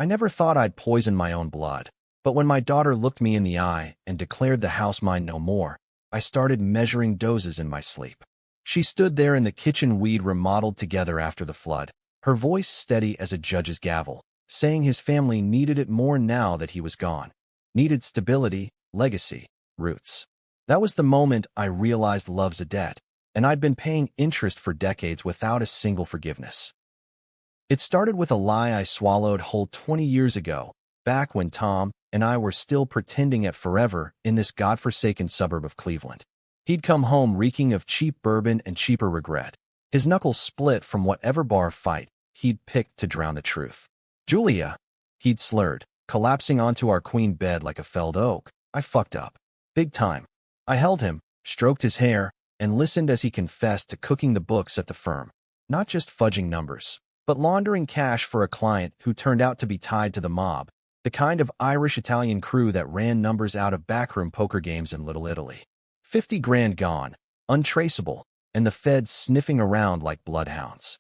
I never thought I'd poison my own blood. But when my daughter looked me in the eye and declared the house mine no more, I started measuring doses in my sleep. She stood there in the kitchen we'd remodeled together after the flood, her voice steady as a judge's gavel, saying his family needed it more now that he was gone. Needed stability, legacy, roots. That was the moment I realized love's a debt, and I'd been paying interest for decades without a single forgiveness. It started with a lie I swallowed whole 20 years ago, back when Tom and I were still pretending at Forever in this godforsaken suburb of Cleveland. He'd come home reeking of cheap bourbon and cheaper regret, his knuckles split from whatever bar fight he'd picked to drown the truth. "Julia," he'd slurred, collapsing onto our queen bed like a felled oak. I fucked up. Big time. I held him, stroked his hair, and listened as he confessed to cooking the books at the firm. Not just fudging numbers, but laundering cash for a client who turned out to be tied to the mob, the kind of Irish-Italian crew that ran numbers out of backroom poker games in Little Italy. 50 grand gone, untraceable, and the feds sniffing around like bloodhounds.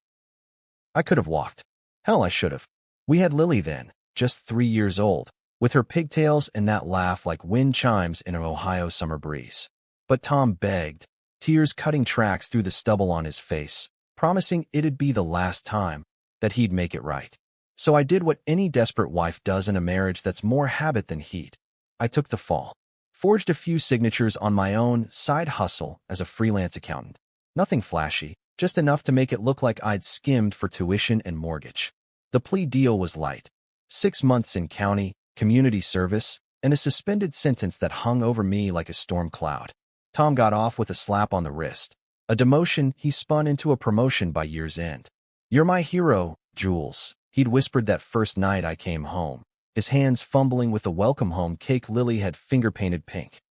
I could have walked. Hell, I should have. We had Lily then, just 3 years old, with her pigtails and that laugh like wind chimes in an Ohio summer breeze. But Tom begged, tears cutting tracks through the stubble on his face, promising it'd be the last time, that he'd make it right. So I did what any desperate wife does in a marriage that's more habit than heat. I took the fall. Forged a few signatures on my own side hustle as a freelance accountant. Nothing flashy, just enough to make it look like I'd skimmed for tuition and mortgage. The plea deal was light. 6 months in county, community service, and a suspended sentence that hung over me like a storm cloud. Tom got off with a slap on the wrist. A demotion he spun into a promotion by year's end. "You're my hero, Jules," he'd whispered that first night I came home, his hands fumbling with the welcome home cake Lily had finger-painted pink.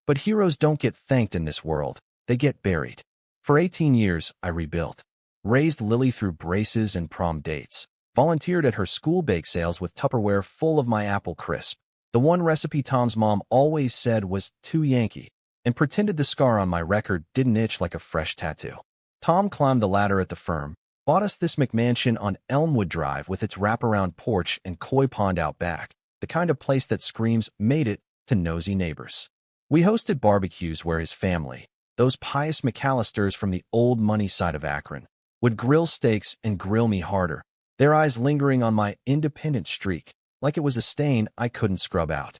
But heroes don't get thanked in this world, they get buried. For 18 years, I rebuilt. Raised Lily through braces and prom dates. Volunteered at her school bake sales with Tupperware full of my apple crisp, the one recipe Tom's mom always said was too Yankee, and pretended the scar on my record didn't itch like a fresh tattoo. Tom climbed the ladder at the firm, bought us this McMansion on Elmwood Drive with its wraparound porch and koi pond out back, the kind of place that screams, "Made it," to nosy neighbors. We hosted barbecues where his family, those pious McAllisters from the old money side of Akron, would grill steaks and grill me harder, their eyes lingering on my independent streak, like it was a stain I couldn't scrub out.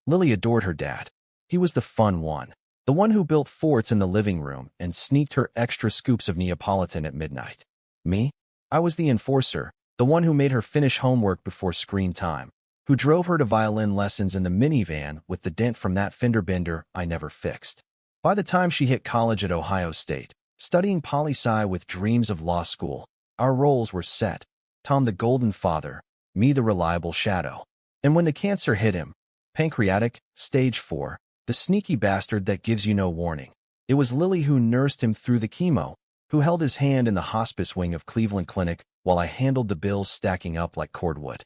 Lily adored her dad. He was the fun one, the one who built forts in the living room and sneaked her extra scoops of Neapolitan at midnight. Me? I was the enforcer, the one who made her finish homework before screen time, who drove her to violin lessons in the minivan with the dent from that fender bender I never fixed. By the time she hit college at Ohio State, studying poli-sci with dreams of law school, our roles were set. Tom the golden father, me the reliable shadow. And when the cancer hit him, pancreatic, stage 4, the sneaky bastard that gives you no warning, it was Lily who nursed him through the chemo, who held his hand in the hospice wing of Cleveland Clinic while I handled the bills stacking up like cordwood.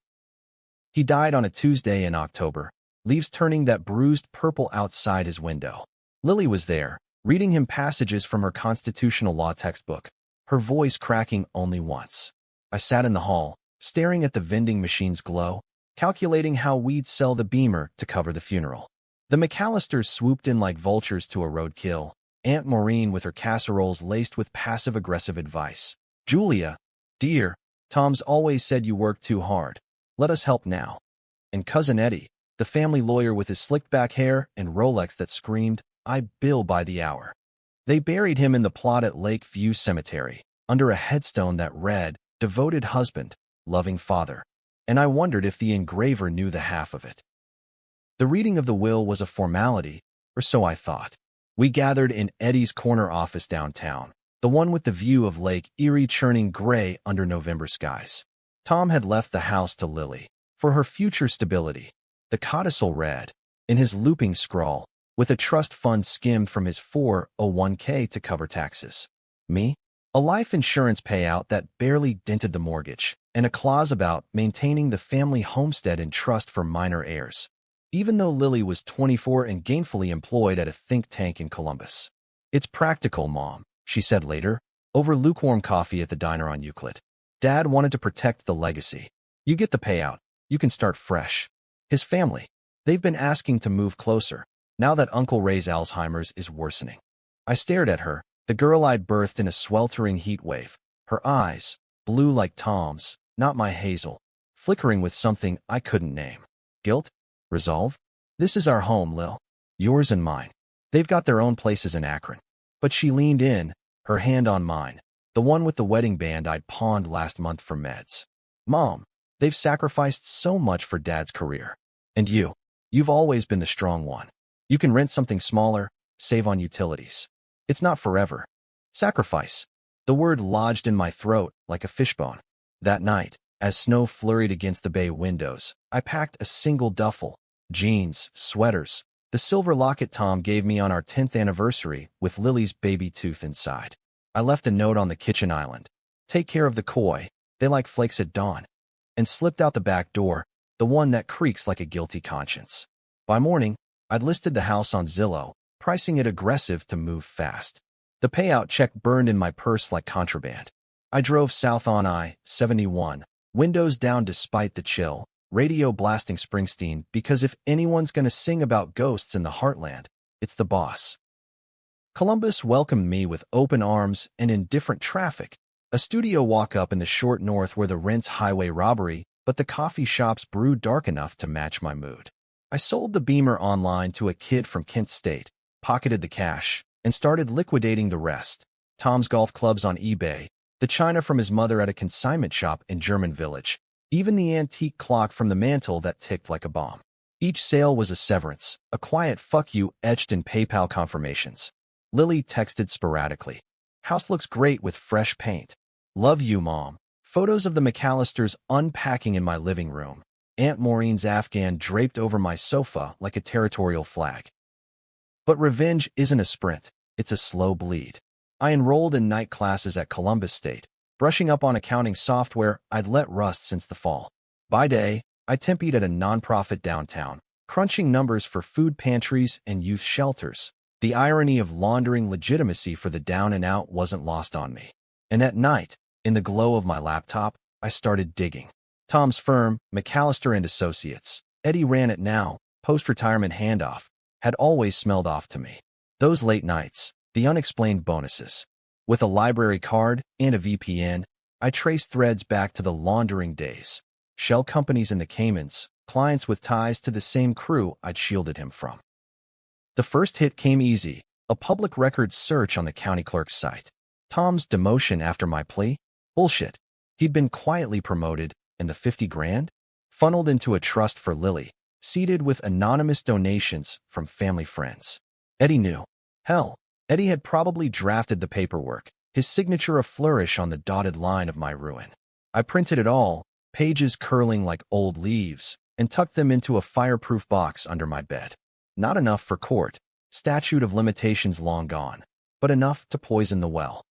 He died on a Tuesday in October, leaves turning that bruised purple outside his window. Lily was there, reading him passages from her constitutional law textbook, her voice cracking only once. I sat in the hall, staring at the vending machine's glow, calculating how we'd sell the Beamer to cover the funeral. The McAllisters swooped in like vultures to a roadkill, Aunt Maureen with her casseroles laced with passive-aggressive advice. "Julia, dear, Tom's always said you work too hard. Let us help now." And Cousin Eddie, the family lawyer with his slicked-back hair and Rolex that screamed, "I bill by the hour." They buried him in the plot at Lakeview Cemetery, under a headstone that read, "Devoted husband, loving father." And I wondered if the engraver knew the half of it. The reading of the will was a formality, or so I thought. We gathered in Eddie's corner office downtown, the one with the view of Lake Erie churning gray under November skies. Tom had left the house to Lily, for her future stability. The codicil read, in his looping scrawl, with a trust fund skimmed from his 401k to cover taxes. Me? A life insurance payout that barely dented the mortgage, and a clause about maintaining the family homestead in trust for minor heirs, even though Lily was 24 and gainfully employed at a think tank in Columbus. "It's practical, Mom," she said later, over lukewarm coffee at the diner on Euclid. "Dad wanted to protect the legacy. You get the payout. You can start fresh. His family. They've been asking to move closer, now that Uncle Ray's Alzheimer's is worsening. I stared at her, the girl I'd birthed in a sweltering heat wave. Her eyes, blue like Tom's, not my Hazel, flickering with something I couldn't name. Guilt? Resolve? This is our home, Lil. Yours and mine. They've got their own places in Akron. But she leaned in, her hand on mine, the one with the wedding band I'd pawned last month for meds. Mom, they've sacrificed so much for Dad's career. And you've always been the strong one. You can rent something smaller, save on utilities. It's not forever. Sacrifice. The word lodged in my throat like a fishbone. That night, as snow flurried against the bay windows, I packed a single duffel, jeans, sweaters, the silver locket Tom gave me on our 10th anniversary with Lily's baby tooth inside. I left a note on the kitchen island. Take care of the koi, they like flakes at dawn. And slipped out the back door, the one that creaks like a guilty conscience. By morning, I'd listed the house on Zillow, pricing it aggressive to move fast. The payout check burned in my purse like contraband. I drove south on I-71, windows down despite the chill, radio blasting Springsteen because if anyone's gonna sing about ghosts in the heartland, it's the boss. Columbus welcomed me with open arms and indifferent traffic. A studio walk-up in the short north where the rent's highway robbery, but the coffee shops brewed dark enough to match my mood. I sold the Beamer online to a kid from Kent State, pocketed the cash, and started liquidating the rest. Tom's golf clubs on eBay, the china from his mother at a consignment shop in German Village, even the antique clock from the mantel that ticked like a bomb. Each sale was a severance, a quiet fuck you etched in PayPal confirmations. Lily texted sporadically. House looks great with fresh paint. Love you, Mom. Photos of the McAllisters unpacking in my living room. Aunt Maureen's Afghan draped over my sofa like a territorial flag. But revenge isn't a sprint, it's a slow bleed. I enrolled in night classes at Columbus State, brushing up on accounting software I'd let rust since the fall. By day, I tempied at a nonprofit downtown, crunching numbers for food pantries and youth shelters. The irony of laundering legitimacy for the down and out wasn't lost on me. And at night, in the glow of my laptop, I started digging. Tom's firm, McAllister and Associates, Eddie ran it now, post-retirement handoff, had always smelled off to me. Those late nights, the unexplained bonuses. With a library card and a VPN, I traced threads back to the laundering days. Shell companies in the Caymans, clients with ties to the same crew I'd shielded him from. The first hit came easy, a public records search on the county clerk's site. Tom's demotion after my plea? Bullshit. He'd been quietly promoted, and the 50 grand? Funneled into a trust for Lily, seeded with anonymous donations from family friends. Eddie knew. Hell, Eddie had probably drafted the paperwork, his signature a flourish on the dotted line of my ruin. I printed it all, pages curling like old leaves, and tucked them into a fireproof box under my bed. Not enough for court, statute of limitations long gone, but enough to poison the well.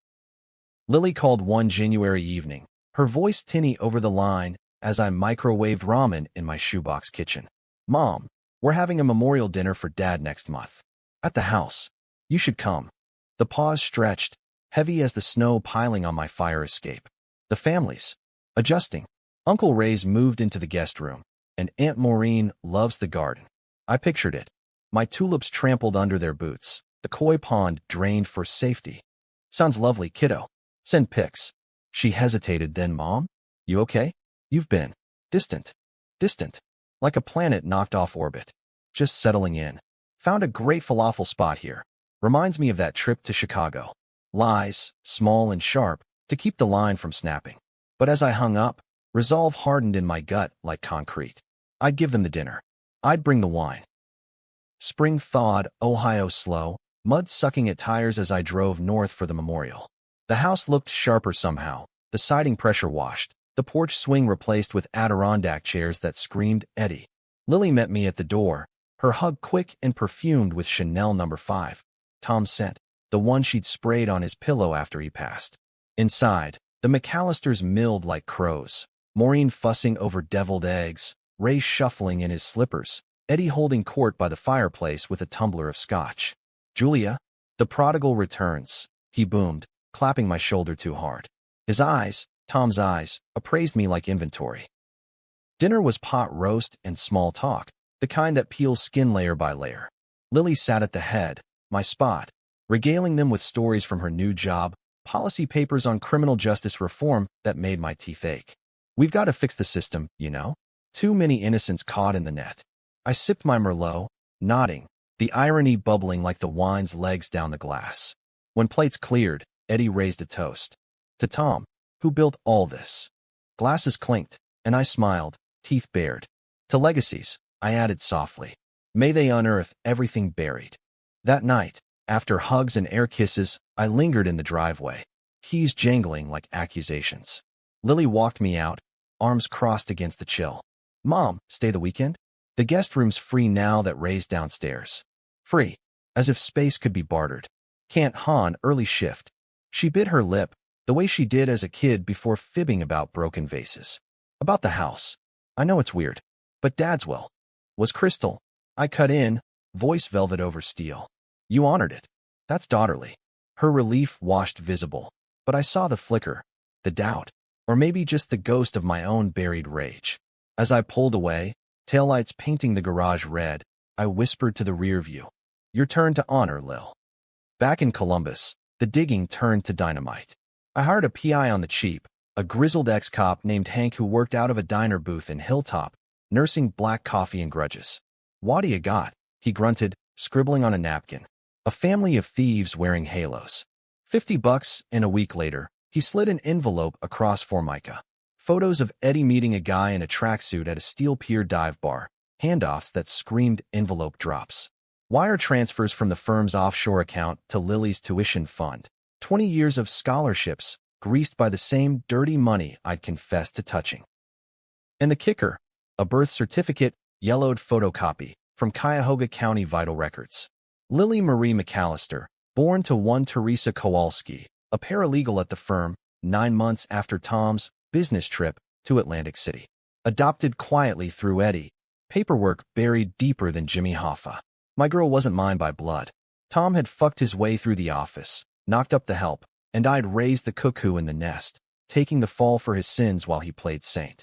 Lily called one January evening, her voice tinny over the line as I microwaved ramen in my shoebox kitchen. Mom, we're having a memorial dinner for Dad next month. At the house. You should come. The pause stretched, heavy as the snow piling on my fire escape. The families. Adjusting. Uncle Ray's moved into the guest room, and Aunt Maureen loves the garden. I pictured it. My tulips trampled under their boots, the koi pond drained for safety. Sounds lovely, kiddo. Send pics. She hesitated, then, Mom? You okay? You've been distant. Like a planet knocked off orbit. Just settling in. Found a great falafel spot here. Reminds me of that trip to Chicago. Lies, small and sharp, to keep the line from snapping. But as I hung up, resolve hardened in my gut like concrete. I'd give them the dinner. I'd bring the wine. Spring thawed, Ohio slow, mud sucking at tires as I drove north for the memorial. The house looked sharper somehow, the siding pressure washed, the porch swing replaced with Adirondack chairs that screamed Eddie. Lily met me at the door, her hug quick and perfumed with Chanel No. 5. Tom's scent, the one she'd sprayed on his pillow after he passed. Inside, the McAllisters milled like crows, Maureen fussing over deviled eggs, Ray shuffling in his slippers, Eddie holding court by the fireplace with a tumbler of scotch. Julia, the prodigal returns, he boomed, clapping my shoulder too hard. His eyes, Tom's eyes, appraised me like inventory. Dinner was pot roast and small talk, the kind that peels skin layer by layer. Lily sat at the head, my spot, regaling them with stories from her new job, policy papers on criminal justice reform that made my teeth ache. We've got to fix the system, you know? Too many innocents caught in the net. I sipped my Merlot, nodding, the irony bubbling like the wine's legs down the glass. When plates cleared, Eddie raised a toast. To Tom, who built all this. Glasses clinked, and I smiled, teeth bared. To legacies, I added softly. May they unearth everything buried. That night, after hugs and air kisses, I lingered in the driveway, keys jangling like accusations. Lily walked me out, arms crossed against the chill. Mom, stay the weekend? The guest room's free now that Ray's downstairs. Free. As if space could be bartered. Can't Han, early shift. She bit her lip, the way she did as a kid before fibbing about broken vases. About the house. I know it's weird, but Dad's will. Was crystal. I cut in, voice velvet over steel. You honored it. That's daughterly. Her relief washed visible, but I saw the flicker, the doubt, or maybe just the ghost of my own buried rage. As I pulled away, taillights painting the garage red, I whispered to the rear view. Your turn to honor, Lil. Back in Columbus, the digging turned to dynamite. I hired a PI on the cheap, a grizzled ex-cop named Hank who worked out of a diner booth in Hilltop, nursing black coffee and grudges. What do you got? He grunted, scribbling on a napkin. A family of thieves wearing halos. $50, and a week later, he slid an envelope across Formica. Photos of Eddie meeting a guy in a tracksuit at a Steel Pier dive bar, handoffs that screamed envelope drops. Wire transfers from the firm's offshore account to Lily's tuition fund. 20 years of scholarships, greased by the same dirty money I'd confessed to touching. And the kicker, a birth certificate, yellowed photocopy, from Cuyahoga County Vital Records. Lily Marie McAllister, born to one Teresa Kowalski, a paralegal at the firm, 9 months after Tom's business trip to Atlantic City. Adopted quietly through Eddie, paperwork buried deeper than Jimmy Hoffa. My girl wasn't mine by blood. Tom had fucked his way through the office, knocked up the help, and I'd raised the cuckoo in the nest, taking the fall for his sins while he played saint.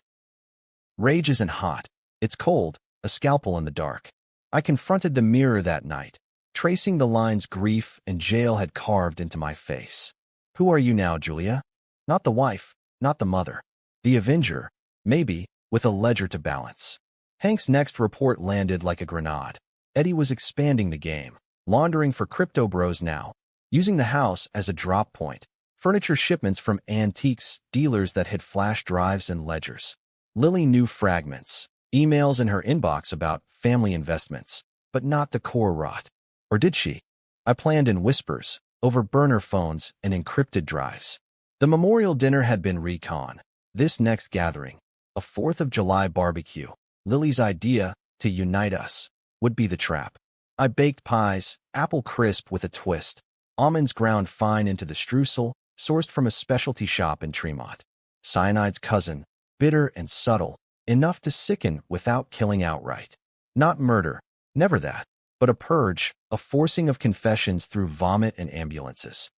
Rage isn't hot. It's cold, a scalpel in the dark. I confronted the mirror that night, tracing the lines grief and jail had carved into my face. Who are you now, Julia? Not the wife, not the mother. The avenger, maybe, with a ledger to balance. Hank's next report landed like a grenade. Eddie was expanding the game, laundering for crypto bros now, using the house as a drop point, furniture shipments from antiques dealers that hid flash drives and ledgers. Lily knew fragments, emails in her inbox about family investments, but not the core rot. Or did she? I planned in whispers, over burner phones and encrypted drives. The memorial dinner had been recon. This next gathering, a 4th of July barbecue, Lily's idea to unite us, would be the trap. I baked pies, apple crisp with a twist, almonds ground fine into the streusel, sourced from a specialty shop in Tremont. Cyanide's cousin, bitter and subtle, enough to sicken without killing outright. Not murder, never that, but a purge, a forcing of confessions through vomit and ambulances.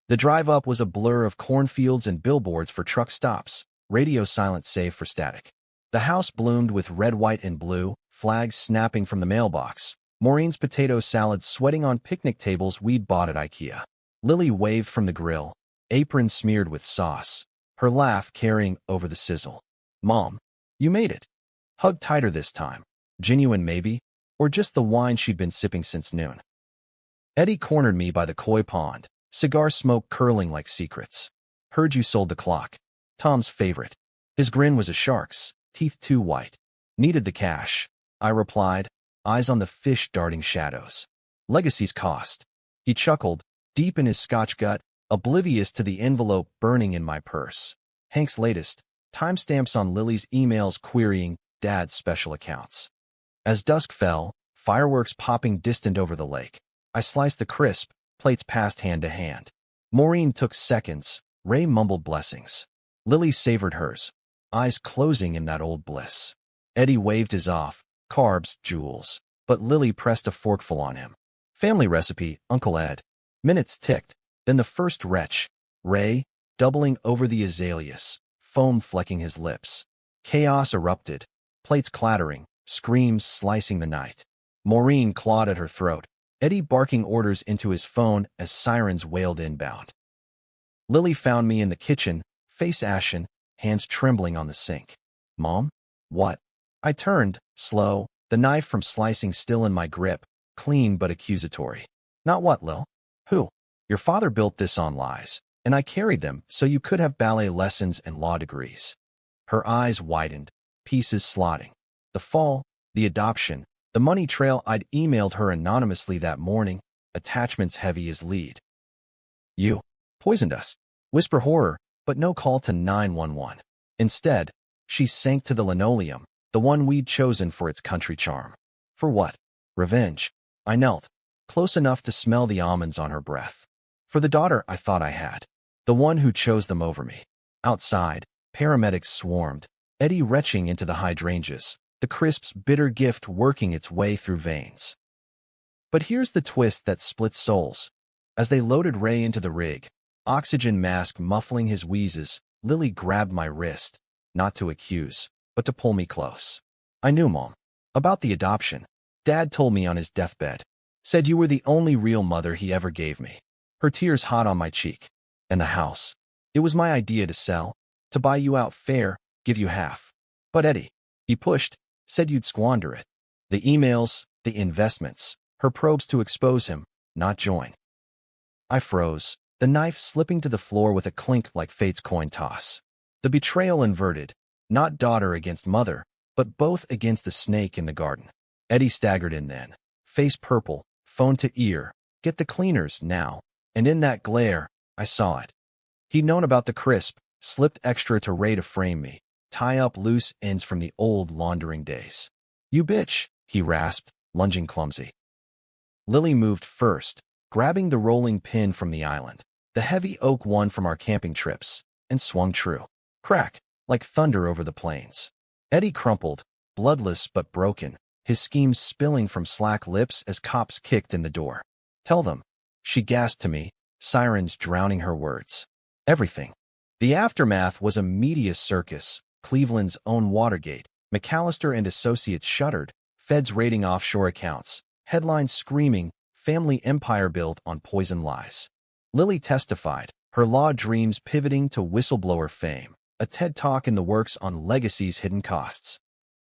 The drive up was a blur of cornfields and billboards for truck stops, radio silence save for static. The house bloomed with red, white, and blue, flags snapping from the mailbox, Maureen's potato salad sweating on picnic tables we'd bought at IKEA. Lily waved from the grill, apron smeared with sauce, her laugh carrying over the sizzle. Mom, you made it. Hug tighter this time. Genuine maybe, or just the wine she'd been sipping since noon. Eddie cornered me by the koi pond, cigar smoke curling like secrets. Heard you sold the clock. Tom's favorite. His grin was a shark's, teeth too white. Needed the cash, I replied, eyes on the fish darting shadows. Legacy's cost. He chuckled, deep in his Scotch gut, oblivious to the envelope burning in my purse. Hank's latest, timestamps on Lily's emails querying Dad's special accounts. As dusk fell, fireworks popping distant over the lake, I sliced the crisp, plates passed hand to hand. Maureen took seconds, Ray mumbled blessings. Lily savored hers, eyes closing in that old bliss. Eddie waved his off, carbs, jewels, but Lily pressed a forkful on him. Family recipe, Uncle Ed. Minutes ticked, then the first retch, Ray, doubling over the azaleas, foam flecking his lips. Chaos erupted, plates clattering, screams slicing the night. Maureen clawed at her throat, Eddie barking orders into his phone as sirens wailed inbound. Lily found me in the kitchen, face ashen, hands trembling on the sink. Mom? What? I turned, slow, the knife from slicing still in my grip, clean but accusatory. Not what, Lil? Who? Your father built this on lies, and I carried them so you could have ballet lessons and law degrees. Her eyes widened, pieces slotting. The fall, the adoption, the money trail I'd emailed her anonymously that morning, attachments heavy as lead. You poisoned us. Whisper horror, but no call to 911. Instead, she sank to the linoleum, the one we'd chosen for its country charm. For what? Revenge. I knelt, close enough to smell the almonds on her breath. For the daughter I thought I had. The one who chose them over me. Outside, paramedics swarmed, Eddie retching into the hydrangeas, the crisp's bitter gift working its way through veins. But here's the twist that splits souls. As they loaded Ray into the rig, oxygen mask muffling his wheezes, Lily grabbed my wrist, not to accuse, but to pull me close. I knew, Mom. About the adoption. Dad told me on his deathbed. Said you were the only real mother he ever gave me. Her tears hot on my cheek. And the house. It was my idea to sell, to buy you out fair, give you half. But Eddie, he pushed, said you'd squander it. The emails, the investments, her probes to expose him, not join. I froze, the knife slipping to the floor with a clink like fate's coin toss. The betrayal inverted, not daughter against mother, but both against the snake in the garden. Eddie staggered in then, face purple, phone to ear, get the cleaners now, and in that glare, I saw it. He'd known about the crisp, slipped extra to Ray to frame me, tie up loose ends from the old laundering days. You bitch, he rasped, lunging clumsy. Lily moved first, grabbing the rolling pin from the island, the heavy oak one from our camping trips, and swung true. Crack, like thunder over the plains. Eddie crumpled, bloodless but broken, his schemes spilling from slack lips as cops kicked in the door. Tell them, she gasped to me, sirens drowning her words. Everything. The aftermath was a media circus, Cleveland's own Watergate, McAllister and Associates shuttered, feds raiding offshore accounts, headlines screaming, family empire built on poison lies. Lily testified, her law dreams pivoting to whistleblower fame, a TED Talk in the works on legacy's hidden costs.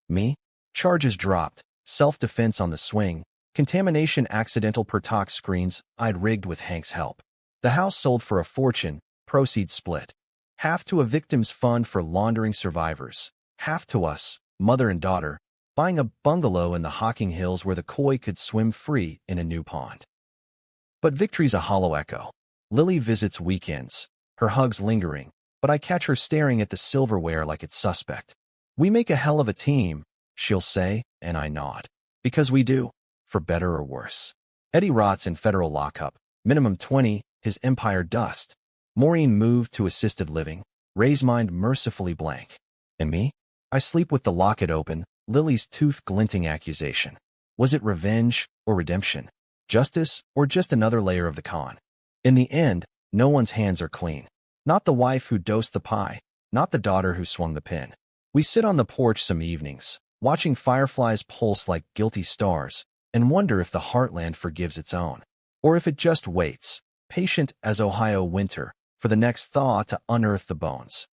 Me? Charges dropped, self-defense on the swing, contamination accidental per talk screens I'd rigged with Hank's help. The house sold for a fortune, proceeds split. Half to a victim's fund for laundering survivors, half to us, mother and daughter, buying a bungalow in the Hocking Hills where the koi could swim free in a new pond. But victory's a hollow echo. Lily visits weekends, her hugs lingering, but I catch her staring at the silverware like it's suspect. We make a hell of a team, she'll say, and I nod. Because we do, for better or worse. Eddie rots in federal lockup, minimum 20, his empire dust. Maureen moved to assisted living, Ray's mind mercifully blank. And me? I sleep with the locket open, Lily's tooth-glinting accusation. Was it revenge or redemption? Justice or just another layer of the con? In the end, no one's hands are clean. Not the wife who dosed the pie, not the daughter who swung the pin. We sit on the porch some evenings, watching fireflies pulse like guilty stars, and wonder if the heartland forgives its own. Or if it just waits, patient as Ohio winter, for the next thaw to unearth the bones.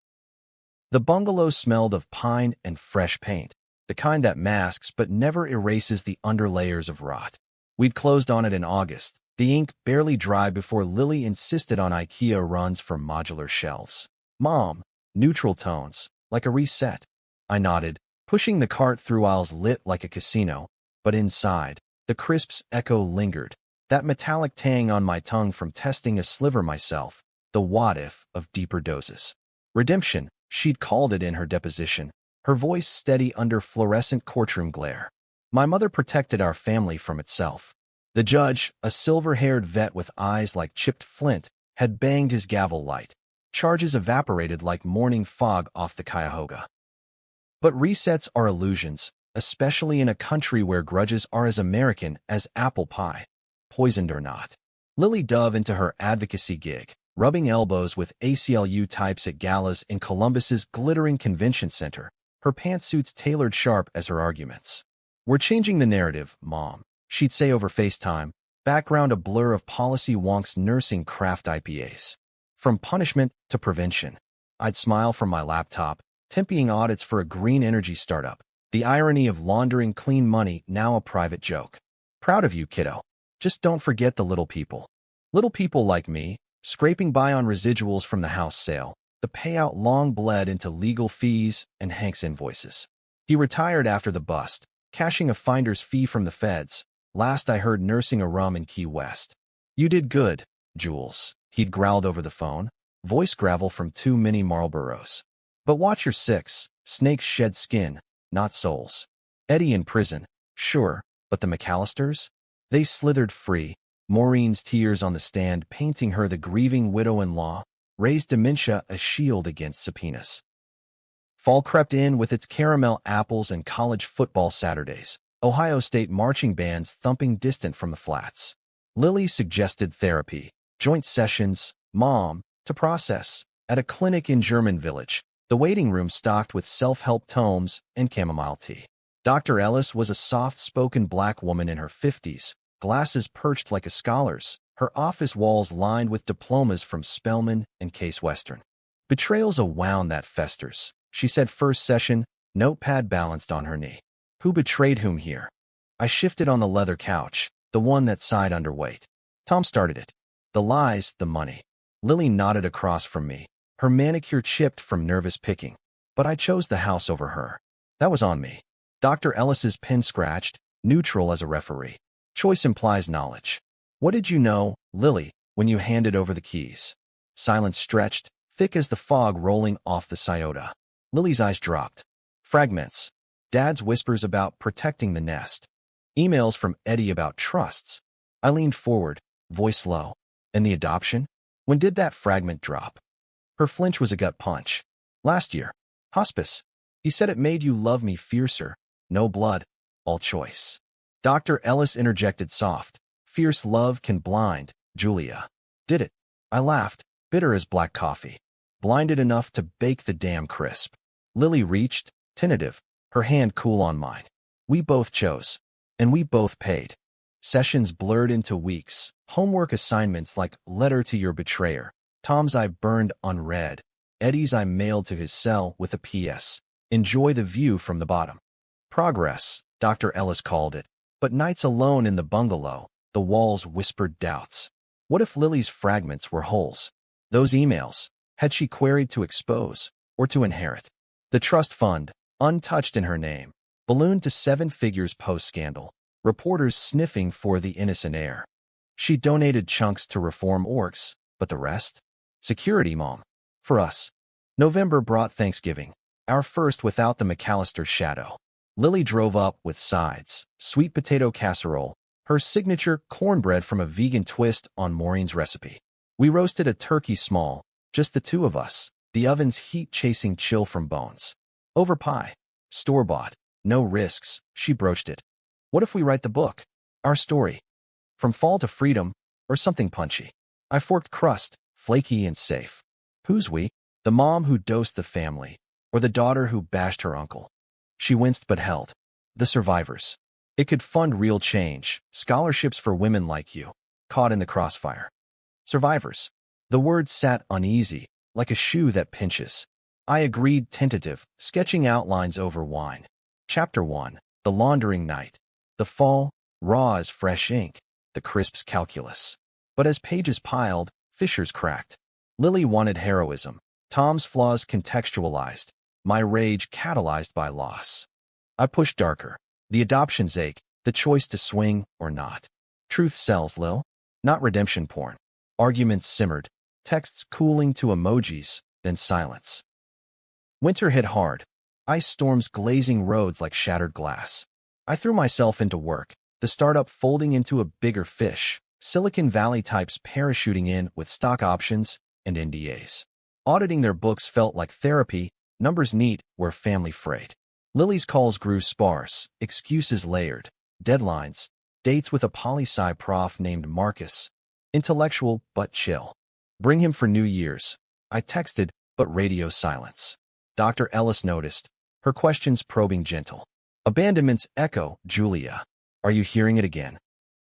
The bungalow smelled of pine and fresh paint, the kind that masks but never erases the underlayers of rot. We'd closed on it in August, the ink barely dry before Lily insisted on IKEA runs for modular shelves. Mom, neutral tones, like a reset. I nodded, pushing the cart through aisles lit like a casino, but inside, the crisp's echo lingered, that metallic tang on my tongue from testing a sliver myself, the what-if of deeper doses. Redemption, she'd called it in her deposition, her voice steady under fluorescent courtroom glare. My mother protected our family from itself. The judge, a silver-haired vet with eyes like chipped flint, had banged his gavel light. Charges evaporated like morning fog off the Cuyahoga. But resets are illusions, especially in a country where grudges are as American as apple pie, poisoned or not. Lily dove into her advocacy gig, rubbing elbows with ACLU types at galas in Columbus's glittering convention center, her pantsuits tailored sharp as her arguments. "We're changing the narrative, Mom," she'd say over FaceTime, background a blur of policy wonks nursing craft IPAs. "From punishment to prevention." I'd smile from my laptop, temping audits for a green energy startup. The irony of laundering clean money, now a private joke. "Proud of you, kiddo. Just don't forget the little people." Little people like me, scraping by on residuals from the house sale. The payout long bled into legal fees and Hank's invoices. He retired after the bust, cashing a finder's fee from the feds. Last I heard, nursing a rum in Key West. "You did good, Jules," he'd growled over the phone, voice gravel from too many Marlboros. "But watch your six. Snakes shed skin, not souls." Eddie in prison, sure, but the McAllisters? They slithered free. Maureen's tears on the stand painting her the grieving widow-in-law, raised dementia a shield against subpoenas. Fall crept in with its caramel apples and college football Saturdays, Ohio State marching bands thumping distant from the flats. Lily suggested therapy, joint sessions, Mom, to process, at a clinic in German Village, the waiting room stocked with self-help tomes and chamomile tea. Dr. Ellis was a soft-spoken black woman in her 50s, glasses perched like a scholar's, her office walls lined with diplomas from Spelman and Case Western. "Betrayal's a wound that festers," she said first session, notepad balanced on her knee. "Who betrayed whom here?" I shifted on the leather couch, the one that sighed underweight. "Tom started it. The lies, the money." Lily nodded across from me, her manicure chipped from nervous picking. "But I chose the house over her. That was on me." Dr. Ellis's pen scratched, neutral as a referee. "Choice implies knowledge. What did you know, Lily, when you handed over the keys?" Silence stretched, thick as the fog rolling off the Scioto. Lily's eyes dropped. "Fragments. Dad's whispers about protecting the nest. Emails from Eddie about trusts." I leaned forward, voice low. "And the adoption? When did that fragment drop?" Her flinch was a gut punch. "Last year. Hospice. He said it made you love me fiercer. No blood, all choice." Dr. Ellis interjected soft. "Fierce love can blind, Julia." "Did it?" I laughed, bitter as black coffee. "Blinded enough to bake the damn crisp." Lily reached, tentative, her hand cool on mine. "We both chose. And we both paid." Sessions blurred into weeks, homework assignments like "Letter to Your Betrayer." Tom's I burned unread. Eddie's I mailed to his cell with a PS. "Enjoy the view from the bottom." Progress, Dr. Ellis called it. But nights alone in the bungalow, the walls whispered doubts. What if Lily's fragments were holes? Those emails, had she queried to expose or to inherit? The trust fund, untouched in her name, ballooned to 7 figures post-scandal, reporters sniffing for the innocent heir. She donated chunks to reform orgs, but the rest? Security, Mom. For us. November brought Thanksgiving, our first without the McAllister shadow. Lily drove up with sides, sweet potato casserole, her signature cornbread from a vegan twist on Maureen's recipe. We roasted a turkey small, just the two of us, the oven's heat chasing chill from bones. Over pie. Store-bought. No risks, she broached it. What if we write the book? Our story. From fall to freedom, or something punchy. I forked crust, flaky and safe. Who's we? The mom who dosed the family, or the daughter who bashed her uncle? She winced but held. The survivors. It could fund real change, scholarships for women like you, caught in the crossfire. Survivors. The word sat uneasy, like a shoe that pinches. I agreed, tentative, sketching outlines over wine. Chapter 1. The laundering night. The fall, raw as fresh ink, the crisps calculus. But as pages piled, fissures cracked. Lily wanted heroism, Tom's flaws contextualized, my rage catalyzed by loss. I pushed darker. The adoption's ache, the choice to swing or not. Truth sells, Lil. Not redemption porn. Arguments simmered, texts cooling to emojis, then silence. Winter hit hard. Ice storms glazing roads like shattered glass. I threw myself into work, the startup folding into a bigger fish, Silicon Valley types parachuting in with stock options and NDAs. Auditing their books felt like therapy, numbers neat where family frayed. Lily's calls grew sparse, excuses layered, deadlines, dates with a poli-sci prof named Marcus. Intellectual but chill. Bring him for New Year's. I texted, but radio silence. Dr. Ellis noticed. her questions probing gentle. Abandonment's echo, Julia. Are you hearing it again?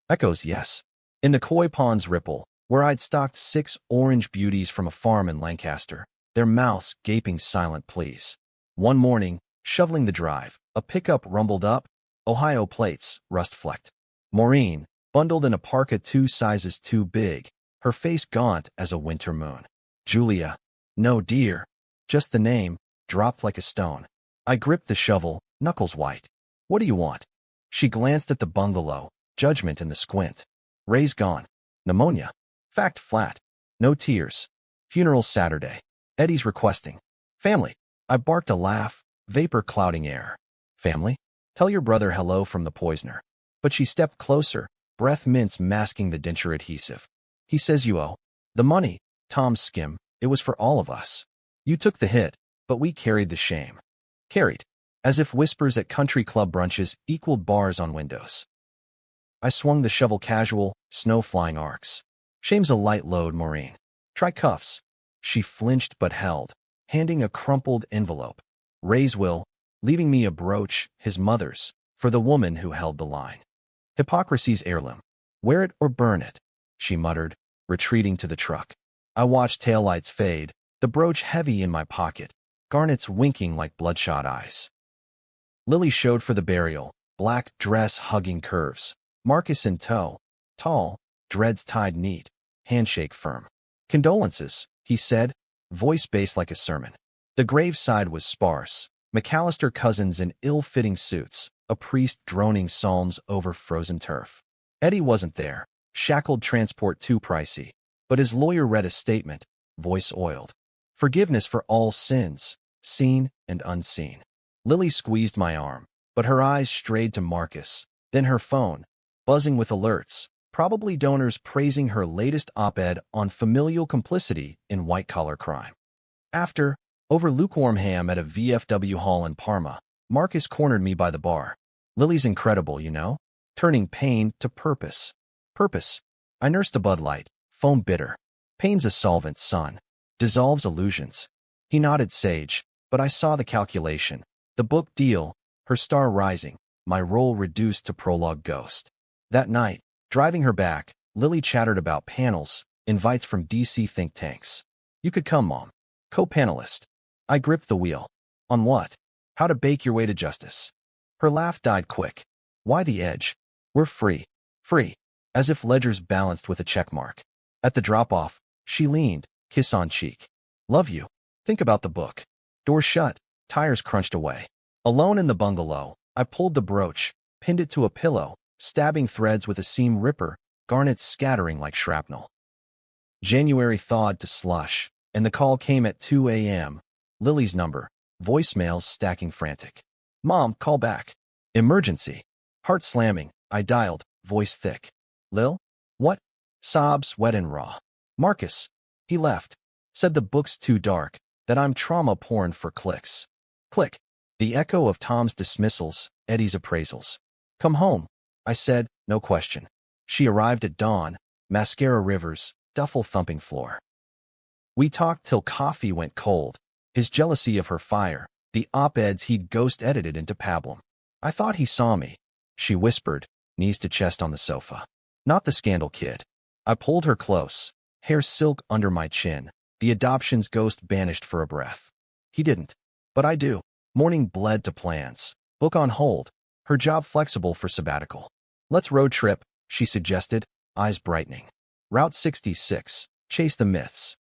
Echoes, yes. In the koi pond's ripple, where I'd stocked 6 orange beauties from a farm in Lancaster, their mouths gaping silent pleas. One morning, shoveling the drive, a pickup rumbled up, Ohio plates, rust-flecked. Maureen, bundled in a parka 2 sizes too big, her face gaunt as a winter moon. Julia. No, dear. Just the name, dropped like a stone. I gripped the shovel, knuckles white. What do you want? She glanced at the bungalow, judgment in the squint. Ray's gone. Pneumonia. Fact flat. No tears. Funeral Saturday. Eddie's requesting. Family. I barked a laugh, vapor clouding air. Family? Tell your brother hello from the poisoner. But she stepped closer, breath mints masking the denture adhesive. He says you owe. The money, Tom's skim, it was for all of us. You took the hit, but we carried the shame. Carried. As if whispers at country club brunches equaled bars on windows. I swung the shovel casual, snow flying arcs. Shame's a light load, Maureen. Try cuffs. She flinched but held, handing a crumpled envelope. Ray's will, leaving me a brooch, his mother's, for the woman who held the line. Hypocrisy's heirloom. Wear it or burn it, she muttered, retreating to the truck. I watched taillights fade, the brooch heavy in my pocket, garnets winking like bloodshot eyes. Lily showed for the burial, black dress hugging curves. Marcus in tow, tall, dreads tied neat, handshake firm. Condolences, he said, voice bass like a sermon. The graveside was sparse, McAllister cousins in ill-fitting suits, a priest droning psalms over frozen turf. Eddie wasn't there, shackled transport too pricey, but his lawyer read a statement, voice oiled. Forgiveness for all sins, seen and unseen. Lily squeezed my arm, but her eyes strayed to Marcus, then her phone, buzzing with alerts, probably donors praising her latest op-ed on familial complicity in white-collar crime. After, over lukewarm ham at a VFW hall in Parma, Marcus cornered me by the bar. Lily's incredible, you know? Turning pain to purpose. Purpose. I nursed a Bud Light, foam bitter. Pain's a solvent, son. Dissolves illusions. He nodded sage, but I saw the calculation. The book deal, her star rising, my role reduced to prologue ghost. That night, driving her back, Lily chattered about panels, invites from DC think tanks. You could come, Mom. Co-panelist. I gripped the wheel. On what? How to bake your way to justice. Her laugh died quick. Why the edge? We're free. Free. As if ledgers balanced with a check mark. At the drop-off, she leaned, kiss on cheek. Love you. Think about the book. Door shut, tires crunched away. Alone in the bungalow, I pulled the brooch, pinned it to a pillow, stabbing threads with a seam ripper, garnets scattering like shrapnel. January thawed to slush, and the call came at 2 a.m. Lily's number, voicemails stacking frantic. Mom, call back. Emergency. Heart slamming, I dialed, voice thick. Lil? What? Sobs wet and raw. Marcus. He left. Said the book's too dark, that I'm trauma porn for clicks. Click. The echo of Tom's dismissals, Eddie's appraisals. Come home, I said, no question. She arrived at dawn, mascara rivers, duffel thumping floor. We talked till coffee went cold, his jealousy of her fire, the op-eds he'd ghost-edited into pablum. I thought he saw me, she whispered, knees to chest on the sofa. Not the scandal kid. I pulled her close, hair silk under my chin, the adoption's ghost banished for a breath. He didn't. But I do. Morning bled to plans. Book on hold. Her job flexible for sabbatical. Let's road trip, she suggested, eyes brightening. Route 66. Chase the myths.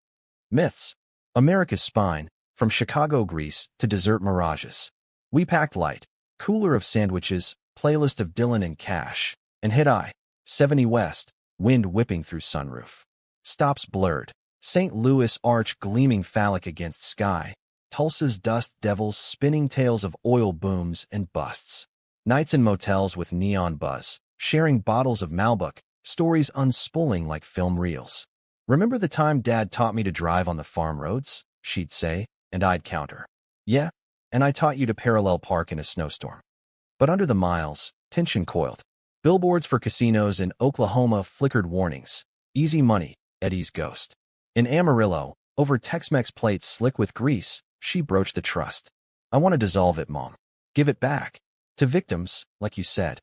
Myths. America's spine, from Chicago grease to desert mirages. We packed light. Cooler of sandwiches, playlist of Dylan and Cash, and hit I. 70 West, wind whipping through sunroof. Stops blurred. St. Louis arch gleaming phallic against sky. Tulsa's dust devils spinning tales of oil booms and busts. Nights in motels with neon buzz, sharing bottles of Malbec, stories unspooling like film reels. Remember the time Dad taught me to drive on the farm roads? She'd say, and I'd counter. Yeah, and I taught you to parallel park in a snowstorm. But under the miles, tension coiled. Billboards for casinos in Oklahoma flickered warnings. Easy money, Eddie's ghost. In Amarillo, over Tex-Mex plates slick with grease, she broached the trust. I want to dissolve it, Mom. Give it back. To victims, like you said.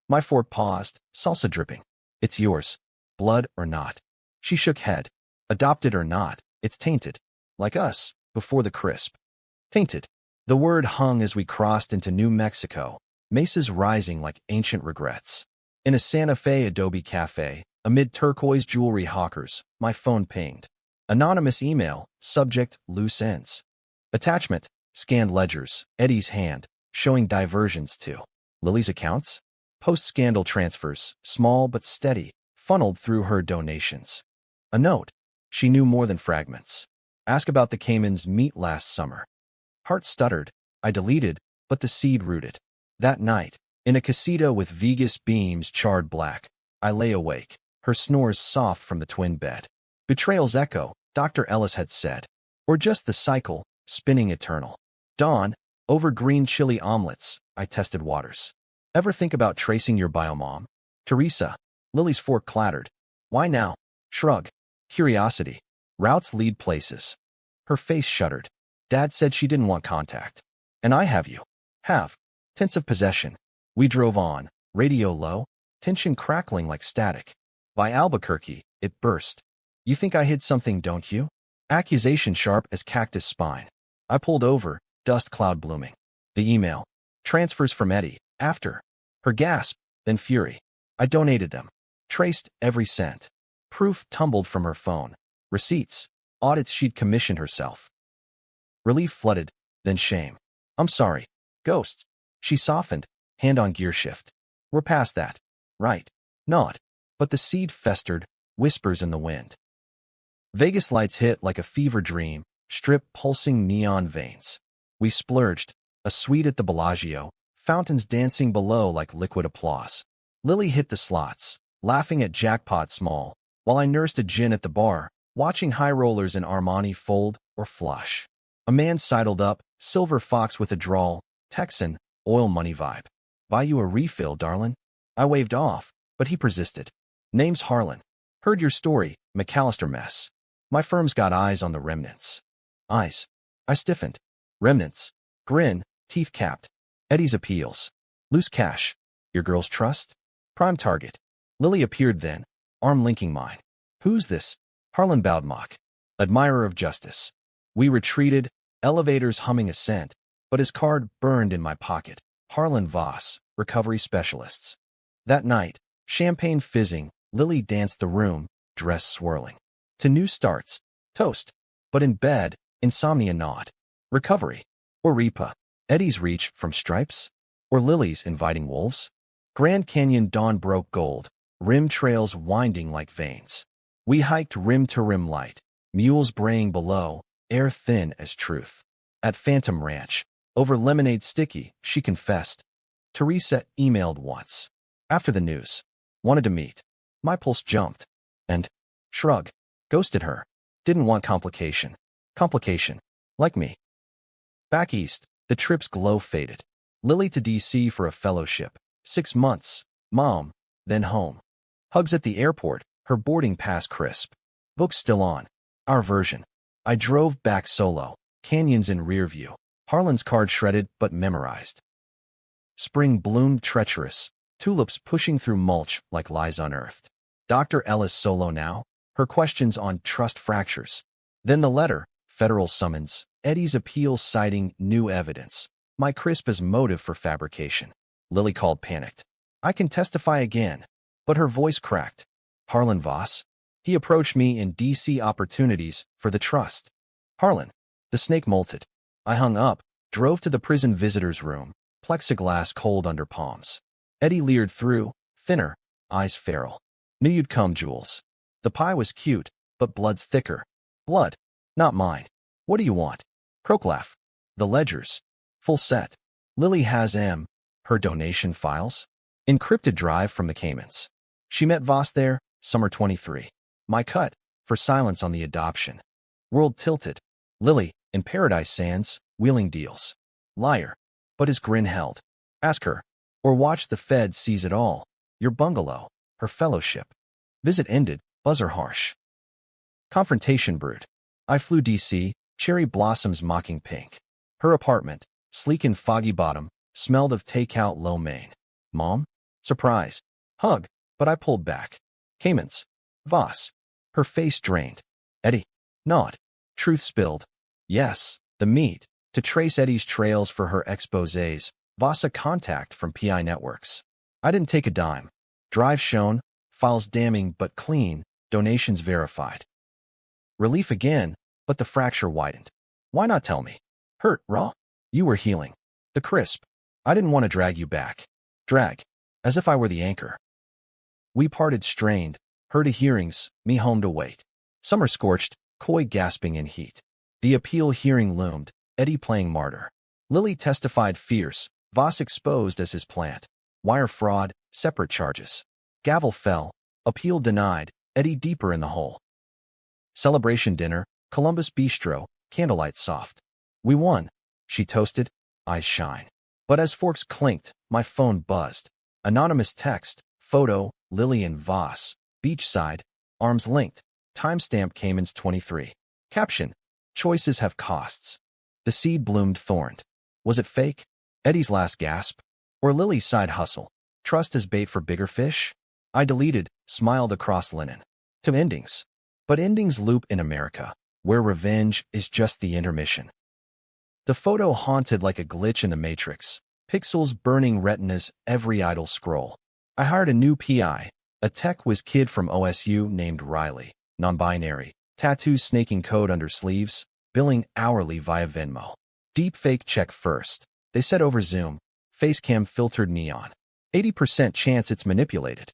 My fork paused, salsa dripping. It's yours. Blood or not. She shook head. Adopted or not, it's tainted. Like us, before the crisp. Tainted. The word hung as we crossed into New Mexico, mesas rising like ancient regrets. In a Santa Fe adobe cafe, amid turquoise jewelry hawkers, my phone pinged. Anonymous email, subject, loose ends. Attachment, scanned ledgers, Eddie's hand, showing diversions to Lily's accounts. Post-scandal transfers, small but steady, funneled through her donations. A note. She knew more than fragments. Ask about the Cayman's meet last summer. Heart stuttered. I deleted, but the seed rooted. That night, in a casita with Vegas beams charred black, I lay awake, her snores soft from the twin bed. Betrayal's echo, Dr. Ellis had said. Or just the cycle, spinning eternal. Dawn, over green chili omelets, I tested waters. Ever think about tracing your biomom? Teresa. Lily's fork clattered. Why now? Shrug. Curiosity. Routes lead places. Her face shuddered. Dad said she didn't want contact. And I have you. Have. Tense of possession. We drove on, radio low, tension crackling like static. By Albuquerque, it burst. You think I hid something, don't you? Accusation sharp as cactus spine. I pulled over, dust cloud blooming. The email. Transfers from Eddie. After. Her gasp, then fury. I donated them. Traced every cent. Proof tumbled from her phone. Receipts. Audits she'd commissioned herself. Relief flooded, then shame. I'm sorry. Ghosts. She softened, hand on gear shift. We're past that. Right. Not. But the seed festered, whispers in the wind. Vegas lights hit like a fever dream, strip pulsing neon veins. We splurged, a suite at the Bellagio, fountains dancing below like liquid applause. Lily hit the slots, laughing at jackpot small, while I nursed a gin at the bar, watching high rollers in Armani fold or flush. A man sidled up, silver fox with a drawl, Texan, oil money vibe. Buy you a refill, darlin'? I waved off, but he persisted. Name's Harlan. Heard your story, McAllister mess. My firm's got eyes on the remnants. Eyes. I stiffened. Remnants. Grin, teeth capped. Eddie's appeals. Loose cash. Your girl's trust? Prime target. Lily appeared then, arm linking mine. Who's this? Harlan bowed mock. Admirer of justice. We retreated, elevators humming ascent, but his card burned in my pocket. Harlan Voss, recovery specialists. That night, champagne fizzing, Lily danced the room, dress swirling. To new starts, toast. But in bed, insomnia gnawed. Recovery. Or REPA. Eddie's reach from stripes? Or Lily's inviting wolves? Grand Canyon dawn broke gold, rim trails winding like veins. We hiked rim to rim light, mules braying below, air thin as truth. At Phantom Ranch, over lemonade sticky, she confessed. Teresa emailed once. After the news. Wanted to meet. My pulse jumped. And, shrug, ghosted her. Didn't want complication. Complication. Like me. Back east, the trip's glow faded. Lily to D.C. for a fellowship. 6 months. Mom. Then home. Hugs at the airport, her boarding pass crisp. Book still on. Our version. I drove back solo. Canyons in rear view. Harlan's card shredded but memorized. Spring bloomed treacherous. Tulips pushing through mulch like lies unearthed. Dr. Ellis solo now. Her questions on trust fractures. Then the letter. Federal summons. Eddie's appeal citing new evidence. My crisp as motive for fabrication. Lily called panicked. I can testify again. But her voice cracked. Harlan Voss? He approached me in D.C. opportunities for the trust. Harlan. The snake molted. I hung up, drove to the prison visitor's room, plexiglass cold under palms. Eddie leered through, thinner, eyes feral. Knew you'd come, Jules. The pie was cute, but blood's thicker. Blood. Not mine. What do you want? Croak laugh. The ledgers. Full set. Lily has her donation files. Encrypted drive from the Caymans. She met Voss there, summer 23. My cut, for silence on the adoption. World tilted. Lily, in Paradise Sands, wheeling deals. Liar. But his grin held. Ask her. Or watch the Fed seize it all. Your bungalow. Her fellowship. Visit ended, buzzer harsh. Confrontation brewed. I flew D.C., cherry blossoms mocking pink. Her apartment, sleek and foggy bottom, smelled of takeout lo mein. Mom? Surprise. Hug, but I pulled back. Caymans. Voss. Her face drained. Eddie. Not. Truth spilled. Yes, the meat. To trace Eddie's trails for her exposés, Voss a contact from PI Networks. I didn't take a dime. Drive shown, files damning but clean, donations verified. Relief again, but the fracture widened. Why not tell me? Hurt, raw? You were healing. The crisp. I didn't want to drag you back. Drag. As if I were the anchor. We parted strained, her to hearings, me home to wait. Summer scorched, Coy gasping in heat. The appeal hearing loomed, Eddie playing martyr. Lily testified fierce, Voss exposed as his plant. Wire fraud, separate charges. Gavel fell, appeal denied, Eddie deeper in the hole. Celebration dinner, Columbus Bistro, candlelight soft. We won, she toasted, eyes shine. But as forks clinked, my phone buzzed. Anonymous text, photo, Lily and Voss, beachside, arms linked, timestamp Caymans 23. Caption, choices have costs. The seed bloomed thorned. Was it fake? Eddie's last gasp? Or Lily's side hustle? Trust as bait for bigger fish? I deleted, smiled across linen. To endings. But endings loop in America, where revenge is just the intermission. The photo haunted like a glitch in the Matrix, pixels burning retinas every idle scroll. I hired a new PI, a tech whiz kid from OSU named Riley, non-binary, tattoos snaking code under sleeves, billing hourly via Venmo. Deepfake check first. They said over Zoom, facecam filtered neon. 80% chance it's manipulated.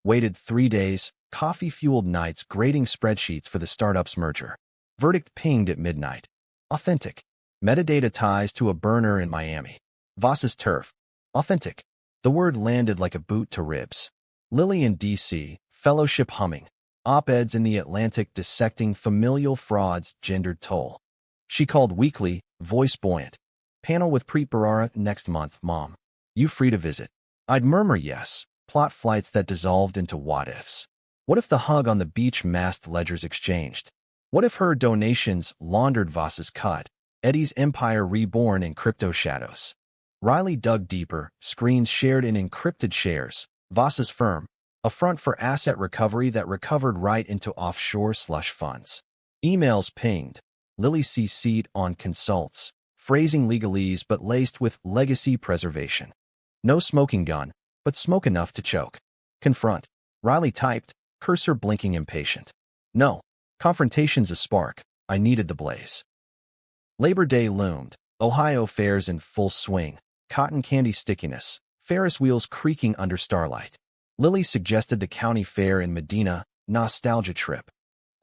Waited 3 days, coffee-fueled nights grading spreadsheets for the startup's merger. Verdict pinged at midnight. Authentic. Metadata ties to a burner in Miami. Voss's turf. Authentic. The word landed like a boot to ribs. Lily in D.C., fellowship humming. Op-eds in The Atlantic dissecting familial frauds, gendered toll. She called weekly, voice buoyant. Panel with Preet Bharara next month, Mom. You free to visit. I'd murmur yes, plot flights that dissolved into what-ifs. What if the hug on the beach masked ledgers exchanged? What if her donations laundered Voss's cut, Eddie's empire reborn in crypto shadows? Riley dug deeper, screens shared in encrypted shares, Voss's firm, a front for asset recovery that recovered right into offshore slush funds. Emails pinged, Lily CC'd on consults, phrasing legalese but laced with legacy preservation. No smoking gun, but smoke enough to choke. Confront. Riley typed, cursor blinking impatient. No. Confrontation's a spark. I needed the blaze. Labor Day loomed. Ohio fairs in full swing. Cotton candy stickiness. Ferris wheels creaking under starlight. Lily suggested the county fair in Medina, nostalgia trip.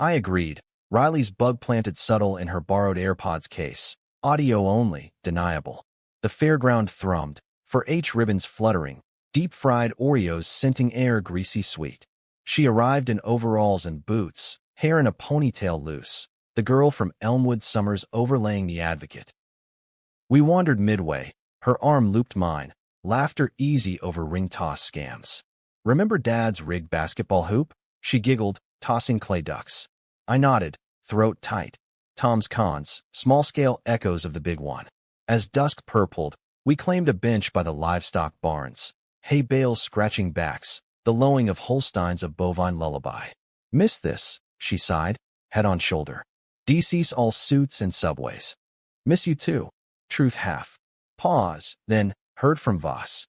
I agreed. Riley's bug planted subtle in her borrowed AirPods case. Audio only, deniable. The fairground thrummed. For H ribbons fluttering, deep-fried Oreos scenting air greasy sweet. She arrived in overalls and boots, hair in a ponytail loose, the girl from Elmwood Summers overlaying the advocate. We wandered midway, her arm looped mine, laughter easy over ring toss scams. Remember Dad's rigged basketball hoop? She giggled, tossing clay ducks. I nodded, throat tight. Tom's cons, small-scale echoes of the big one. As dusk purpled, we claimed a bench by the livestock barns, hay bales scratching backs, the lowing of Holsteins of bovine lullaby. Miss this, she sighed, head on shoulder. DC's all suits and subways. Miss you too. Truth half. Pause, then, heard from Voss.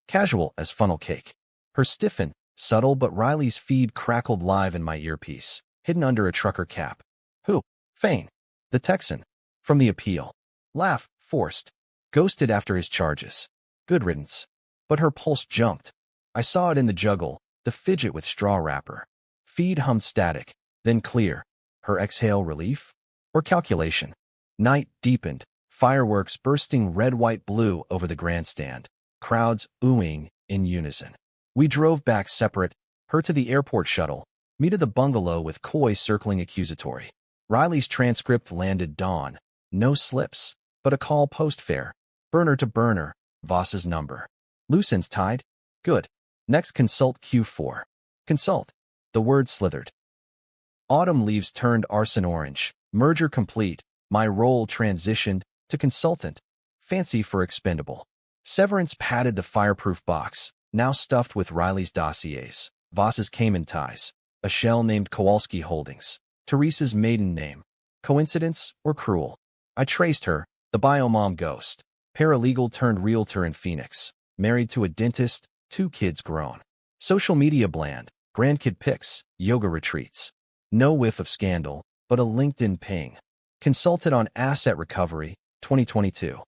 Casual as funnel cake. Her stiffen, subtle but Riley's feed crackled live in my earpiece, hidden under a trucker cap. Who? Fane. The Texan. From the appeal. Laugh, forced. Ghosted after his charges. Good riddance. But her pulse jumped. I saw it in the juggle, the fidget with straw wrapper. Feed hummed static, then clear. Her exhale relief? Or calculation? Night deepened, fireworks bursting red, white, blue over the grandstand. Crowds oohing in unison. We drove back separate, her to the airport shuttle, me to the bungalow with Coy circling accusatory. Riley's transcript landed dawn. No slips, but a call post-fare. Burner to burner, Voss's number. Loose ends tied? Good. Next consult Q4. Consult. The word slithered. Autumn leaves turned arson orange. Merger complete. My role transitioned to consultant. fancy for expendable. Severance patted the fireproof box, now stuffed with Riley's dossiers, Voss's Cayman ties, a shell named Kowalski Holdings, Teresa's maiden name. Coincidence or cruel? I traced her, the biomom ghost, paralegal turned realtor in Phoenix, married to a dentist, 2 kids grown. Social media bland, grandkid pics, yoga retreats. No whiff of scandal, but a LinkedIn ping. Consulted on asset recovery, 2022.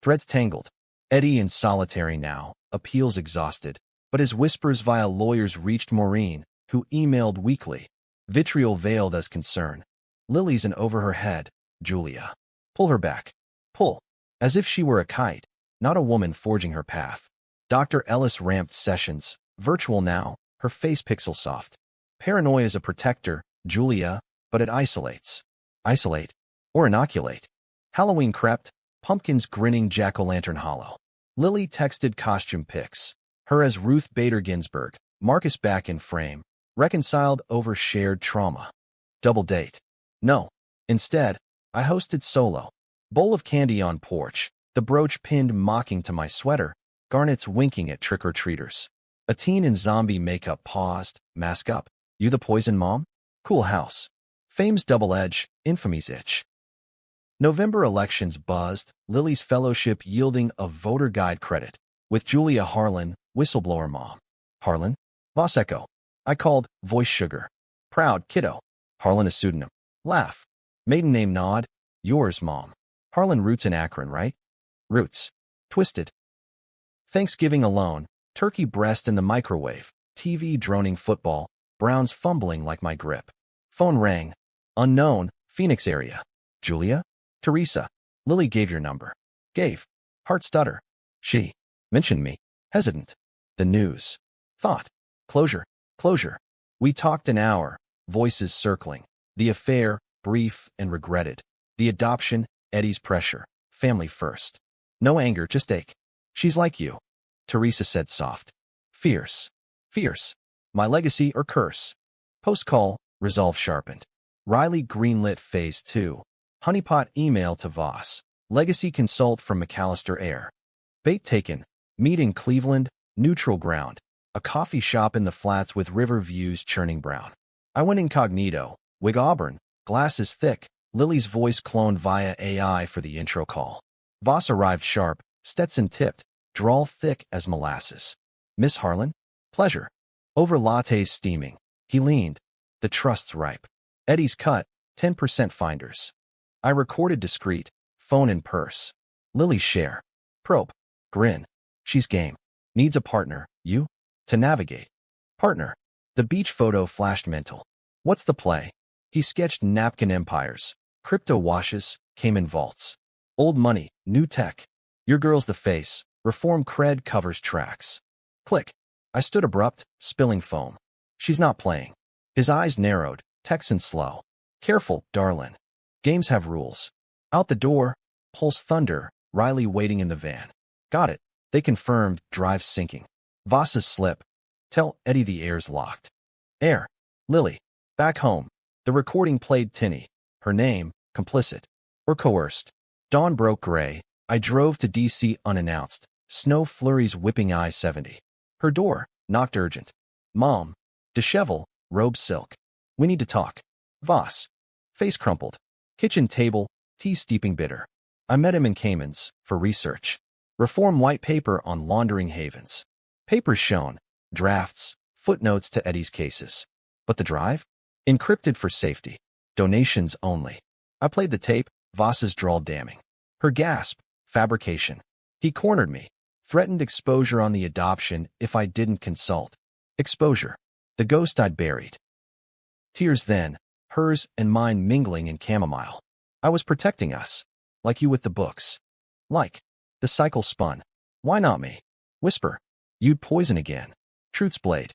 Threads tangled. Eddie in solitary now, appeals exhausted, but his whispers via lawyers reached Maureen, who emailed weekly. Vitriol veiled as concern. Lily's in over her head, Julia. Pull her back. Pull. As if she were a kite, not a woman forging her path. Dr. Ellis ramped sessions, virtual now, her face pixel soft. Paranoia is a protector, Julia, but it isolates. Isolate. Or inoculate. Halloween crept, pumpkins grinning jack-o'-lantern hollow. Lily texted costume pics. Her as Ruth Bader Ginsburg, Marcus back in frame, reconciled over shared trauma. Double date. No. Instead, I hosted solo. Bowl of candy on porch, the brooch pinned mocking to my sweater, garnets winking at trick-or-treaters. A teen in zombie makeup paused, mask up. You the poison mom? Cool house. Fame's double edge, infamy's itch. November elections buzzed, Lily's fellowship yielding a voter guide credit, with Julia Harlan, whistleblower mom. Harlan? Voss echo. I called, voice sugar. Proud, kiddo. Harlan a pseudonym. Laugh. Maiden name nod. Yours, mom. Harlan roots in Akron, right? Roots. Twisted. Thanksgiving alone, turkey breast in the microwave, TV droning football, Browns fumbling like my grip. Phone rang. Unknown, Phoenix area. Julia? Teresa. Lily gave your number. Gave. Heart stutter. She. Mentioned me. Hesitant. The news. Thought. Closure. Closure. We talked an hour, voices circling. The affair, brief and regretted. The adoption, Eddie's pressure. Family first. No anger, just ache. She's like you. Teresa said soft. Fierce. Fierce. My legacy or curse. Post-call, resolve sharpened. Riley greenlit phase 2. Honeypot email to Voss. Legacy consult from McAllister Air. Bait taken. Meet in Cleveland, neutral ground. A coffee shop in the flats with river views churning brown. I went incognito. Wig auburn. Glasses thick. Lily's voice cloned via AI for the intro call. Voss arrived sharp. Stetson tipped. Drawl thick as molasses. Miss Harlan? Pleasure. Over lattes steaming. He leaned. The trust's ripe. Eddie's cut. 10% finders. I recorded discreet. Phone and purse. Lily's share. Probe. Grin. She's game. Needs a partner. You? To navigate. Partner. The beach photo flashed mental. What's the play? He sketched napkin empires. Crypto washes. Cayman vaults. Old money. New tech. Your girl's the face. Reform cred covers tracks. Click. I stood abrupt, spilling foam. She's not playing. His eyes narrowed, Texan slow. Careful, darlin'. Games have rules. Out the door, pulse thunder, Riley waiting in the van. Got it. They confirmed, drive sinking. Voss's slip. Tell Eddie the air's locked. Air. Lily. Back home. The recording played tinny. Her name, complicit. Or coerced. Dawn broke gray. I drove to D.C. unannounced. Snow flurries whipping I-70. Her door, knocked urgent. Mom. Dishevel, robe silk. We need to talk. Voss. Face crumpled. Kitchen table, tea steeping bitter. I met him in Cayman's, for research. Reform white paper on laundering havens. Papers shown, drafts, footnotes to Eddie's cases. But the drive? Encrypted for safety. Donations only. I played the tape, Voss's drawl damning. Her gasp, fabrication. He cornered me. Threatened exposure on the adoption if I didn't consult. Exposure. The ghost I'd buried. Tears then, hers and mine mingling in chamomile. I was protecting us. Like you with the books. Like. The cycle spun. Why not me? Whisper. You'd poison again. Truth's blade.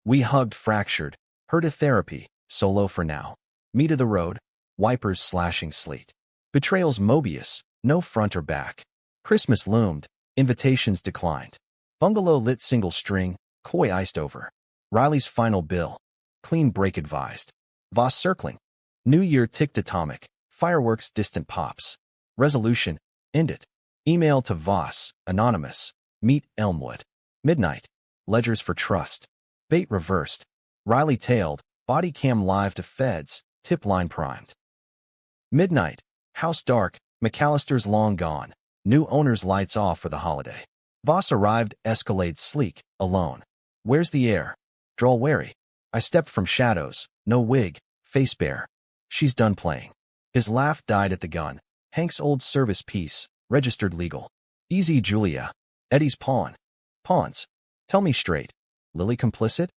We hugged fractured. Her to therapy. Solo for now. Me to the road. Wipers slashing sleet. Betrayal's Mobius. No front or back. Christmas loomed. Invitations declined. Bungalow lit single string. Koi iced over. Riley's final bill. Clean break advised. Voss circling. New Year ticked atomic. Fireworks distant pops. Resolution. End it. Email to Voss, anonymous, meet Elmwood. Midnight, ledgers for trust. Bait reversed. Riley tailed, body cam live to feds, tip line primed. Midnight, house dark, McAllister's long gone. New owner's lights off for the holiday. Voss arrived, Escalade sleek, alone. Where's the air? Droll wary. I stepped from shadows, no wig, face bare. She's done playing. His laugh died at the gun. Hank's old service piece, registered legal. Easy, Julia. Eddie's pawn. Pawns. Tell me straight. Lily complicit?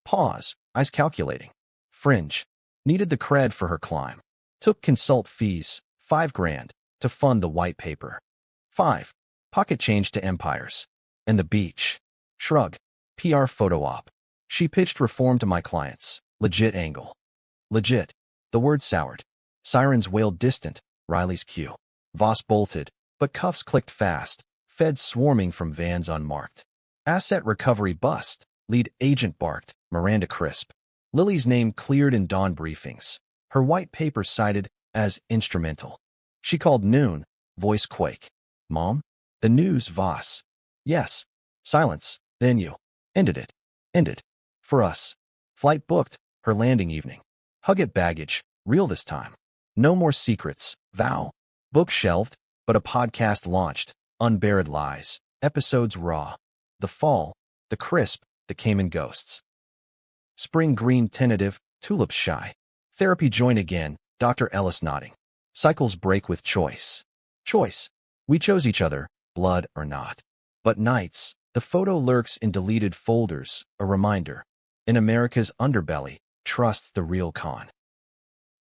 Pause, eyes calculating. Fringe. Needed the cred for her climb. Took consult fees, $5,000, to fund the white paper. 5. Pocket change to empires. And the beach. Shrug. PR photo op. She pitched reform to my clients. Legit angle. Legit. The word soured. Sirens wailed distant. Riley's cue. Voss bolted, but cuffs clicked fast. Feds swarming from vans unmarked. Asset recovery bust. Lead agent barked. Miranda crisp. Lily's name cleared in dawn briefings. Her white paper cited as instrumental. She called noon. Voice quake. Mom? The news, Voss. Yes. Silence. Then you. Ended it. Ended. For us. Flight booked. Her landing evening. Hug it baggage. Real this time. No more secrets. Vow. Book shelved, but a podcast launched. Unburied lies. Episodes raw. The fall. The crisp. The Cayman ghosts. Spring green tentative. Tulips shy. Therapy join again. Dr. Ellis nodding. Cycles break with choice. Choice. We chose each other, blood or not. But nights, the photo lurks in deleted folders, a reminder. In America's underbelly, trust the real con.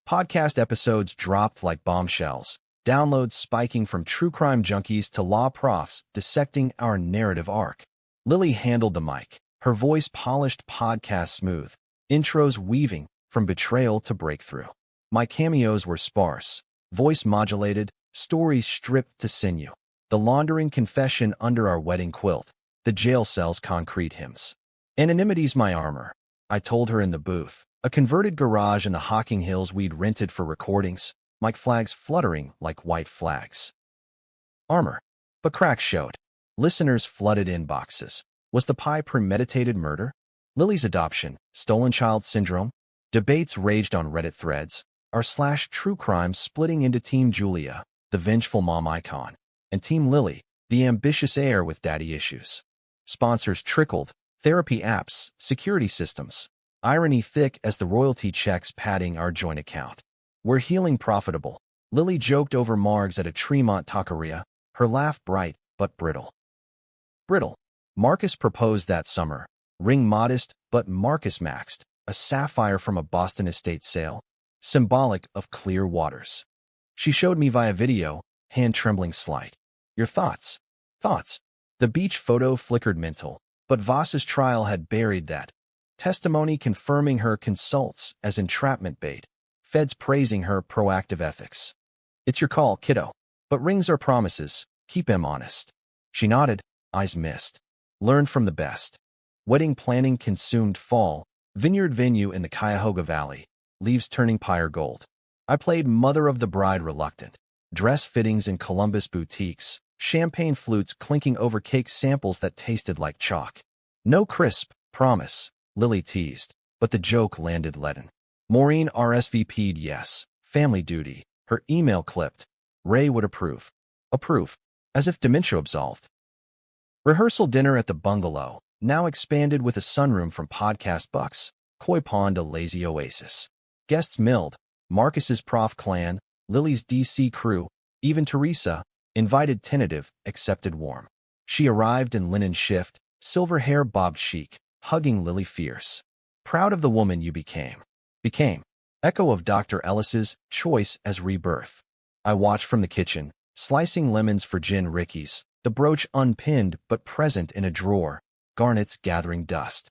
Podcast episodes dropped like bombshells, downloads spiking from true crime junkies to law profs dissecting our narrative arc. Lily handled the mic, her voice polished podcast smooth, intros weaving from betrayal to breakthrough. My cameos were sparse, voice modulated, stories stripped to sinew. The laundering confession under our wedding quilt, the jail cell's concrete hymns. Anonymity's my armor, I told her in the booth. A converted garage in the Hocking Hills we'd rented for recordings, mic flags fluttering like white flags. Armor. But cracks showed. Listeners flooded inboxes. Was the pie premeditated murder? Lily's adoption, stolen child syndrome? Debates raged on Reddit threads. r/true crime splitting into Team Julia, the vengeful mom icon, and Team Lily, the ambitious heir with daddy issues. Sponsors trickled, therapy apps, security systems. Irony thick as the royalty checks padding our joint account. We're healing profitable. Lily joked over margs at a Tremont taqueria, her laugh bright but brittle. Brittle. Marcus proposed that summer. Ring modest, but Marcus maxed. A sapphire from a Boston estate sale. Symbolic of clear waters. She showed me via video, hand trembling slight. Your thoughts? Thoughts. The beach photo flickered mental, but Voss's trial had buried that. Testimony confirming her consults as entrapment bait. Feds praising her proactive ethics. It's your call, kiddo. But rings are promises. Keep him honest. She nodded, eyes missed. Learned from the best. Wedding planning consumed fall. Vineyard venue in the Cuyahoga Valley. Leaves turning pyre gold. I played mother of the bride reluctant. Dress fittings in Columbus boutiques. Champagne flutes clinking over cake samples that tasted like chalk. No crisp, promise. Lily teased, but the joke landed leaden. Maureen RSVP'd yes, family duty, her email clipped. Ray would approve. Approve. As if dementia absolved. Rehearsal dinner at the bungalow, now expanded with a sunroom from podcast bucks. Koi Pond a lazy oasis. Guests milled. Marcus's prof clan, Lily's DC crew, even Teresa, invited tentative, accepted warm. She arrived in linen shift, silver hair bobbed chic. Hugging Lily fierce. Proud of the woman you became. Became. Echo of Dr. Ellis's choice as rebirth. I watched from the kitchen, slicing lemons for Gin Ricky's, the brooch unpinned but present in a drawer, garnets gathering dust.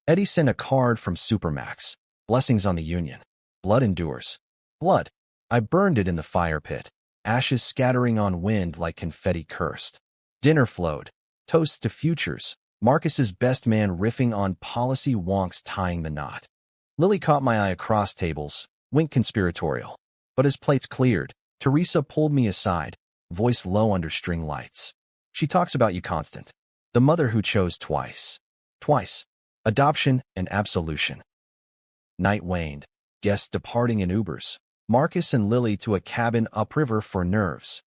Eddie sent a card from Supermax. Blessings on the union. Blood endures. Blood. I burned it in the fire pit. Ashes scattering on wind like confetti cursed. Dinner flowed. Toasts to futures. Marcus's best man riffing on policy wonks tying the knot. Lily caught my eye across tables, wink conspiratorial. But as plates cleared, Teresa pulled me aside. voice low under string lights. She talks about you constant. The mother who chose twice. Twice. Adoption and absolution. Night waned. Guests departing in Ubers. Marcus and Lily to a cabin upriver for nerves.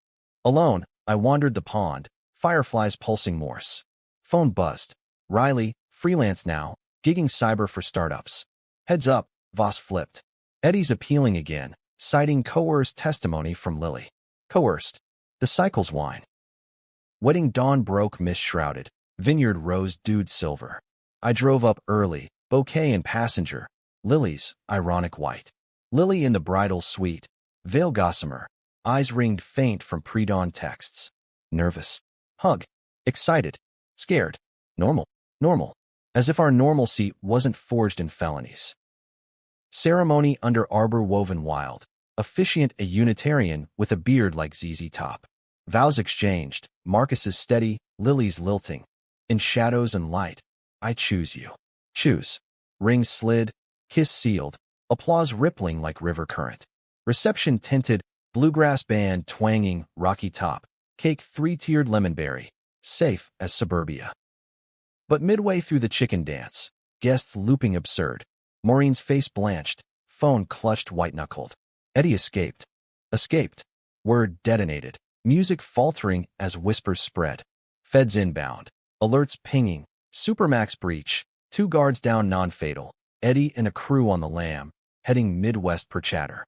Alone, I wandered the pond, fireflies pulsing Morse. Phone buzzed. Riley, freelance now, gigging cyber for startups. Heads up, Voss flipped. Eddie's appealing again, citing coerced testimony from Lily. Coerced. The cycle's wine. Wedding dawn broke mist-shrouded. Vineyard rose dewed silver. I drove up early, bouquet and passenger. Lily's, ironic white. Lily in the bridal suite. Veil gossamer. Eyes ringed faint from pre-dawn texts. Nervous. Hug. Excited. Scared. Normal. Normal. As if our normalcy wasn't forged in felonies. Ceremony under arbor woven wild. Officiant a Unitarian with a beard like ZZ Top. Vows exchanged. Marcus's steady, Lily's lilting. In shadows and light. I choose you. Choose. Rings slid. Kiss sealed. Applause rippling like river current. Reception tinted. Bluegrass band twanging. Rocky top. Cake three-tiered lemonberry. Safe as suburbia. But midway through the chicken dance, guests looping absurd. Maureen's face blanched. Phone clutched white-knuckled. Eddie escaped. Escaped. Word detonated. Music faltering as whispers spread. Feds inbound. Alerts pinging. Supermax breach. 2 guards down non-fatal. Eddie and a crew on the lam, heading Midwest per chatter.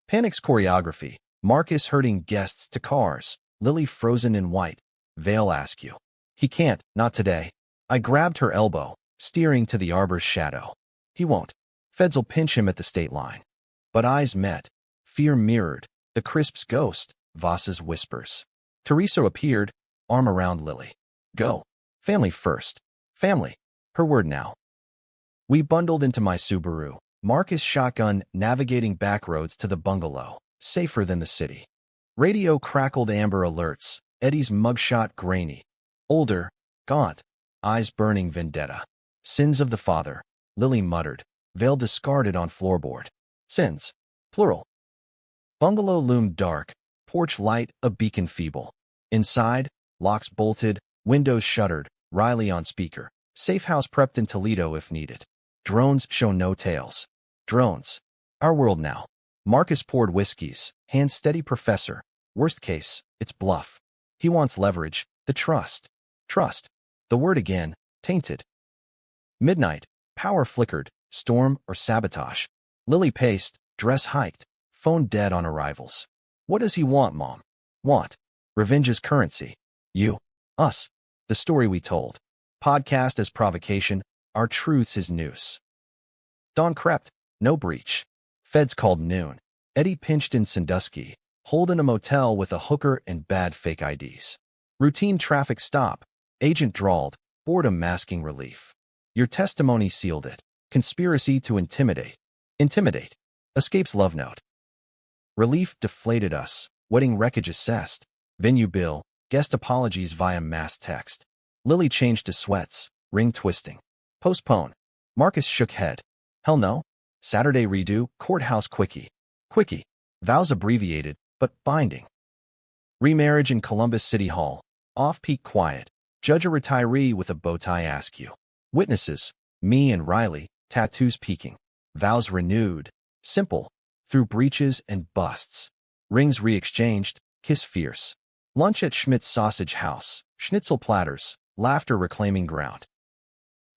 Panic's choreography. Marcus herding guests to cars. Lily frozen in white. Veil askew. He can't, not today. I grabbed her elbow, steering to the arbor's shadow. He won't. Feds'll pinch him at the state line. But eyes met. Fear mirrored. The crisp's ghost. Voss's whispers. Teresa appeared, arm around Lily. Go. Family first. Family. Her word now. We bundled into my Subaru. Marcus shotgun navigating backroads to the bungalow. Safer than the city. Radio crackled amber alerts. Eddie's mugshot grainy. Older. Gaunt. Eyes burning vendetta. Sins of the father. Lily muttered. Veil discarded on floorboard. Sins. Plural. Bungalow loomed dark. Porch light a beacon feeble. Inside, locks bolted, windows shuttered, Riley on speaker. Safe house prepped in Toledo if needed. Drones show no tails. Drones. Our world now. Marcus poured whiskeys. Hand steady professor. Worst case, it's bluff. He wants leverage. The trust. Trust. The word again. Tainted. Midnight. Power flickered. Storm or sabotage. Lily paced. Dress hiked. Phone dead on arrivals. What does he want, Mom? Want. Revenge is currency. You. Us. The story we told. Podcast as provocation. Our truths his noose. Dawn crept. No breach. Feds called noon. Eddie pinched in Sandusky. Holed in a motel with a hooker and bad fake IDs. Routine traffic stop. Agent drawled. Boredom masking relief. Your testimony sealed it. Conspiracy to intimidate. Intimidate. Escapes love note. Relief deflated us. Wedding wreckage assessed. Venue bill. Guest apologies via mass text. Lily changed to sweats. Ring twisting. Postpone. Marcus shook head. Hell no. Saturday redo. Courthouse quickie. Quickie. Vows abbreviated, but binding. Remarriage in Columbus City Hall. Off-peak quiet. Judge a retiree with a bow tie askew. Witnesses. Me and Riley. Tattoos peeking. Vows renewed. Simple. Through breaches and busts. Rings re-exchanged. Kiss fierce. Lunch at Schmidt's Sausage House. Schnitzel platters. Laughter reclaiming ground.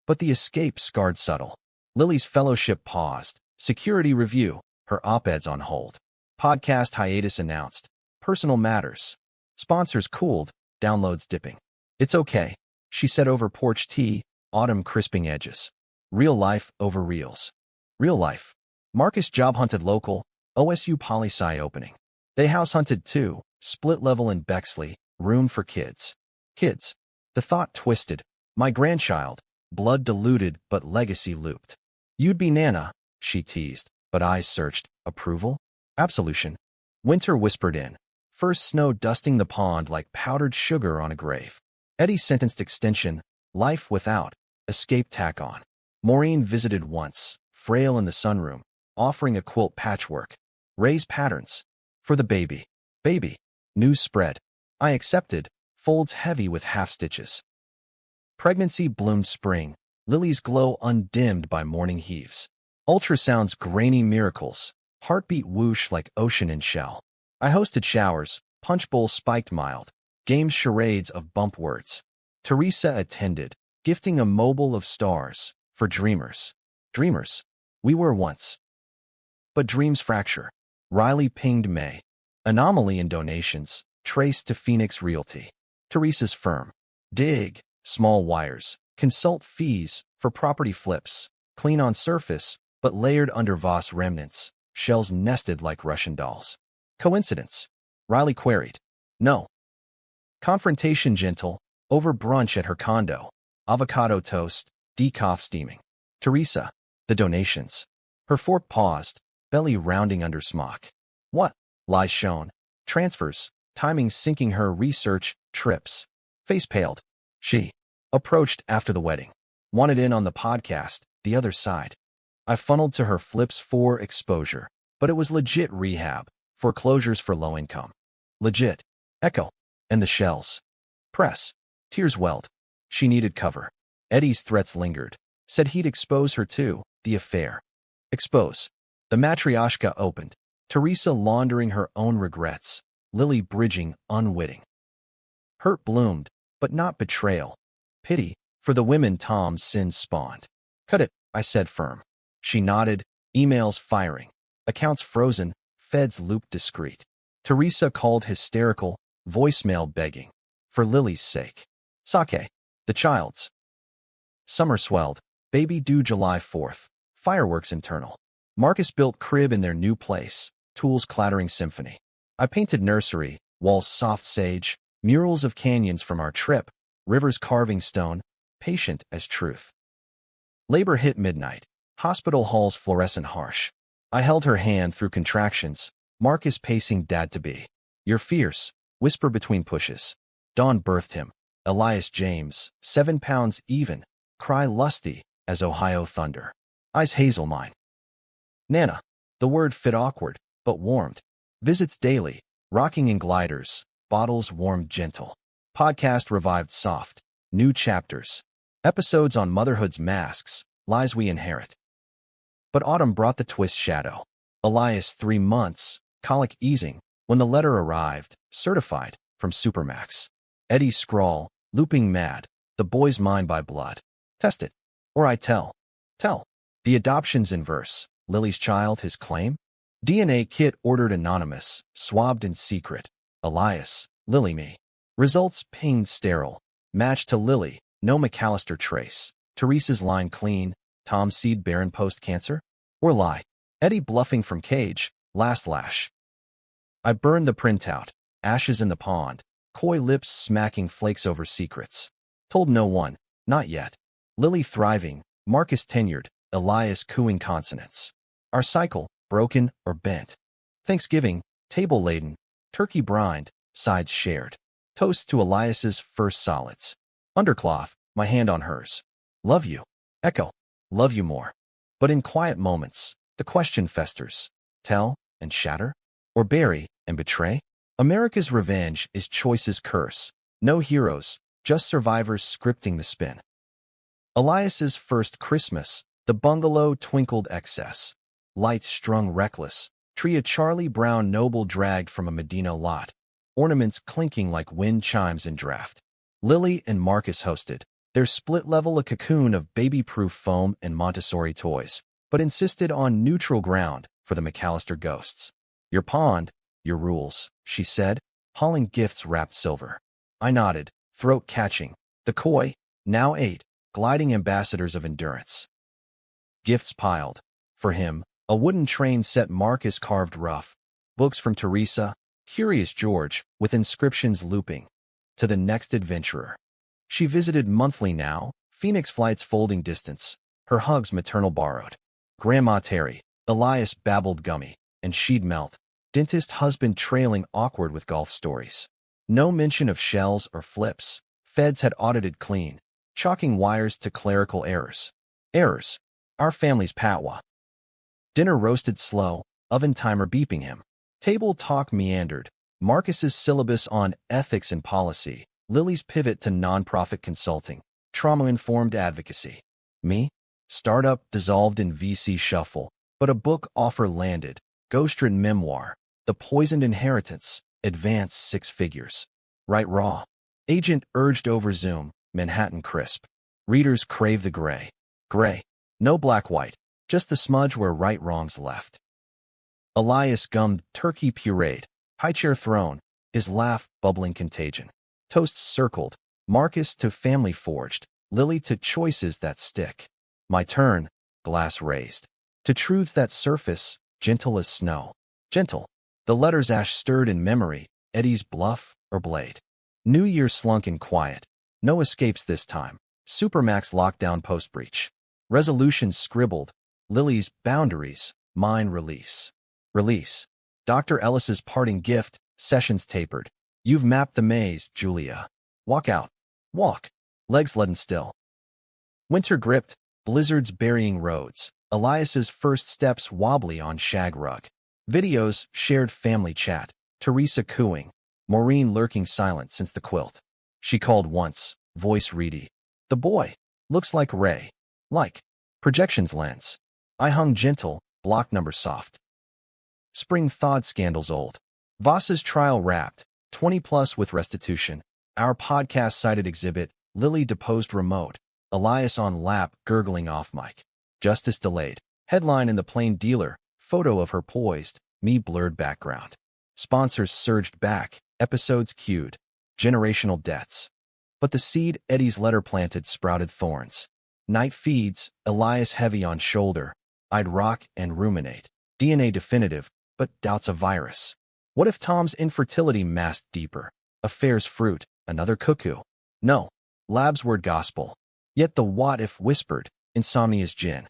But the escape scarred subtle. Lily's fellowship paused. Security review. Her op-eds on hold. Podcast hiatus announced. Personal matters. Sponsors cooled. Downloads dipping. It's okay, she said over porch tea. Autumn crisping edges. Real life over reels. Real life. Marcus job hunted local. OSU poli-sci opening. They house hunted too. Split level in Bexley. Room for kids. Kids. The thought twisted. My grandchild. Blood diluted but legacy looped. You'd be Nana, she teased, but eyes searched. Approval? Absolution. Winter whispered in. First snow dusting the pond like powdered sugar on a grave. Eddie sentenced extension. Life without. Escape tack on. Maureen visited once. Frail in the sunroom. Offering a quilt patchwork. Raise patterns. For the baby. Baby. News spread. I accepted. Folds heavy with half-stitches. Pregnancy bloomed spring. Lilies glow undimmed by morning heaves. Ultrasounds grainy miracles. Heartbeat whoosh like ocean in shell. I hosted showers. Punch bowl spiked mild. Games charades of bump words. Teresa attended, gifting a mobile of stars. For dreamers. Dreamers. We were once. But dreams fracture. Riley pinged May. Anomaly in donations. Traced to Phoenix Realty. Teresa's firm. Dig. Small wires. Consult fees. For property flips. Clean on surface, but layered under Voss remnants. Shells nested like Russian dolls. Coincidence? Riley queried. No. Confrontation gentle. Over brunch at her condo. Avocado toast. Decaf steaming. Teresa. The donations. Her fork paused, belly rounding under smock. What? Lies shown. Transfers. Timing sinking her research. Trips. Face paled. She approached after the wedding. Wanted in on the podcast, the other side. I funneled to her flips for exposure, but it was legit rehab. Foreclosures for low income. Legit. Echo. And the shells. Press. Tears welled. She needed cover. Eddie's threats lingered. Said he'd expose her to the affair. Expose. The matryoshka opened. Teresa laundering her own regrets. Lily bridging, unwitting. Hurt bloomed, but not betrayal. Pity, for the women Tom's sins spawned. Cut it, I said firm. She nodded, emails firing. Accounts frozen, feds looped discreet. Teresa called hysterical, voicemail begging. For Lily's sake. Sake. The child's. Summer swelled. Baby due July 4th. Fireworks internal. Marcus built crib in their new place. Tools clattering symphony. I painted nursery, walls soft sage, murals of canyons from our trip, rivers carving stone, patient as truth. Labor hit midnight. Hospital halls fluorescent harsh. I held her hand through contractions. Marcus pacing dad-to-be. You're fierce. Whisper between pushes. Dawn birthed him. Elias James, 7 pounds even. Cry lusty as Ohio thunder. Eyes hazel mine. Nana. The word fit awkward, but warmed. Visits daily. Rocking in gliders. Bottles warmed gentle. Podcast revived soft. New chapters. Episodes on motherhood's masks. Lies we inherit. But autumn brought the twist shadow. Elias 3 months. Colic easing. When the letter arrived, certified, from Supermax. Eddie's scrawl, looping mad. The boy's mine by blood. Test it. Or I tell. Tell. The adoption's in verse. Lily's child his claim? DNA kit ordered anonymous. Swabbed in secret. Elias. Lily me. Results pinged sterile. Match to Lily. No McAllister trace. Teresa's line clean. Tom's seed barren post-cancer? Or lie. Eddie bluffing from cage. Last lash. I burned the printout. Ashes in the pond. Coy lips smacking flakes over secrets. Told no one. Not yet. Lily thriving. Marcus tenured. Elias cooing consonants. Our cycle, broken or bent. Thanksgiving, table laden. Turkey brined, sides shared. Toast to Elias's first solids. Undercloth, my hand on hers. Love you. Echo. Love you more. But in quiet moments, the question festers. Tell and shatter? Or bury and betray? America's revenge is choice's curse. No heroes, just survivors scripting the spin. Elias's first Christmas, the bungalow twinkled excess. Lights strung reckless. Tree a Charlie Brown noble dragged from a Medina lot. Ornaments clinking like wind chimes in draft. Lily and Marcus hosted. Their split level a cocoon of baby-proof foam and Montessori toys, but insisted on neutral ground for the McAllister ghosts. Your pond, your rules, she said, hauling gifts wrapped silver. I nodded, throat catching. The coy, now 8, gliding ambassadors of endurance. Gifts piled. For him, a wooden train set Marcus carved rough. Books from Teresa, Curious George, with inscriptions looping. To the next adventurer. She visited monthly now, Phoenix flights folding distance, her hugs maternal borrowed. Grandma Terry, Elias babbled gummy, and she'd melt. Dentist husband trailing awkward with golf stories. No mention of shells or flips. Feds had audited clean, chalking wires to clerical errors. Errors. Our family's patwa. Dinner roasted slow, oven timer beeping him. Table talk meandered. Marcus's syllabus on ethics and policy, Lily's pivot to nonprofit consulting, trauma-informed advocacy. Me? Startup dissolved in VC shuffle, but a book offer landed, ghost-written memoir, The Poisoned Inheritance, advanced 6 figures. Write raw. Agent urged over Zoom, Manhattan crisp. Readers crave the gray. Gray. No black-white, just the smudge where right wrongs left. Elias gummed, turkey pureed, high chair thrown, his laugh bubbling contagion. Toasts circled, Marcus to family forged, Lily to choices that stick. My turn, glass raised. To truths that surface, gentle as snow. Gentle. The letters ash stirred in memory, Eddie's bluff or blade. New Year slunk in quiet. No escapes this time. Supermax lockdown post-breach. Resolutions scribbled. Lily's boundaries, mine release. Release. Dr. Ellis's parting gift, sessions tapered. You've mapped the maze, Julia. Walk out. Walk. Legs leaden still. Winter gripped, blizzards burying roads. Elias's first steps wobbly on shag rug. Videos, shared family chat. Teresa cooing. Maureen lurking silent since the quilt. She called once, voice reedy. The boy. Looks like Ray. Like. Projections lens. I hung gentle, block number soft. Spring thawed scandals old. Voss's trial wrapped, 20 plus with restitution. Our podcast cited exhibit, Lily deposed remote. Elias on lap, gurgling off mic. Justice delayed. Headline in the Plain Dealer, photo of her poised, me blurred background. Sponsors surged back, episodes queued. Generational debts. But the seed Eddie's letter planted sprouted thorns. Night feeds, Elias heavy on shoulder. I'd rock and ruminate. DNA definitive, but doubts a virus. What if Tom's infertility masked deeper? Affairs fruit, another cuckoo. No. Lab's word gospel. Yet the what if whispered, insomnia's gin.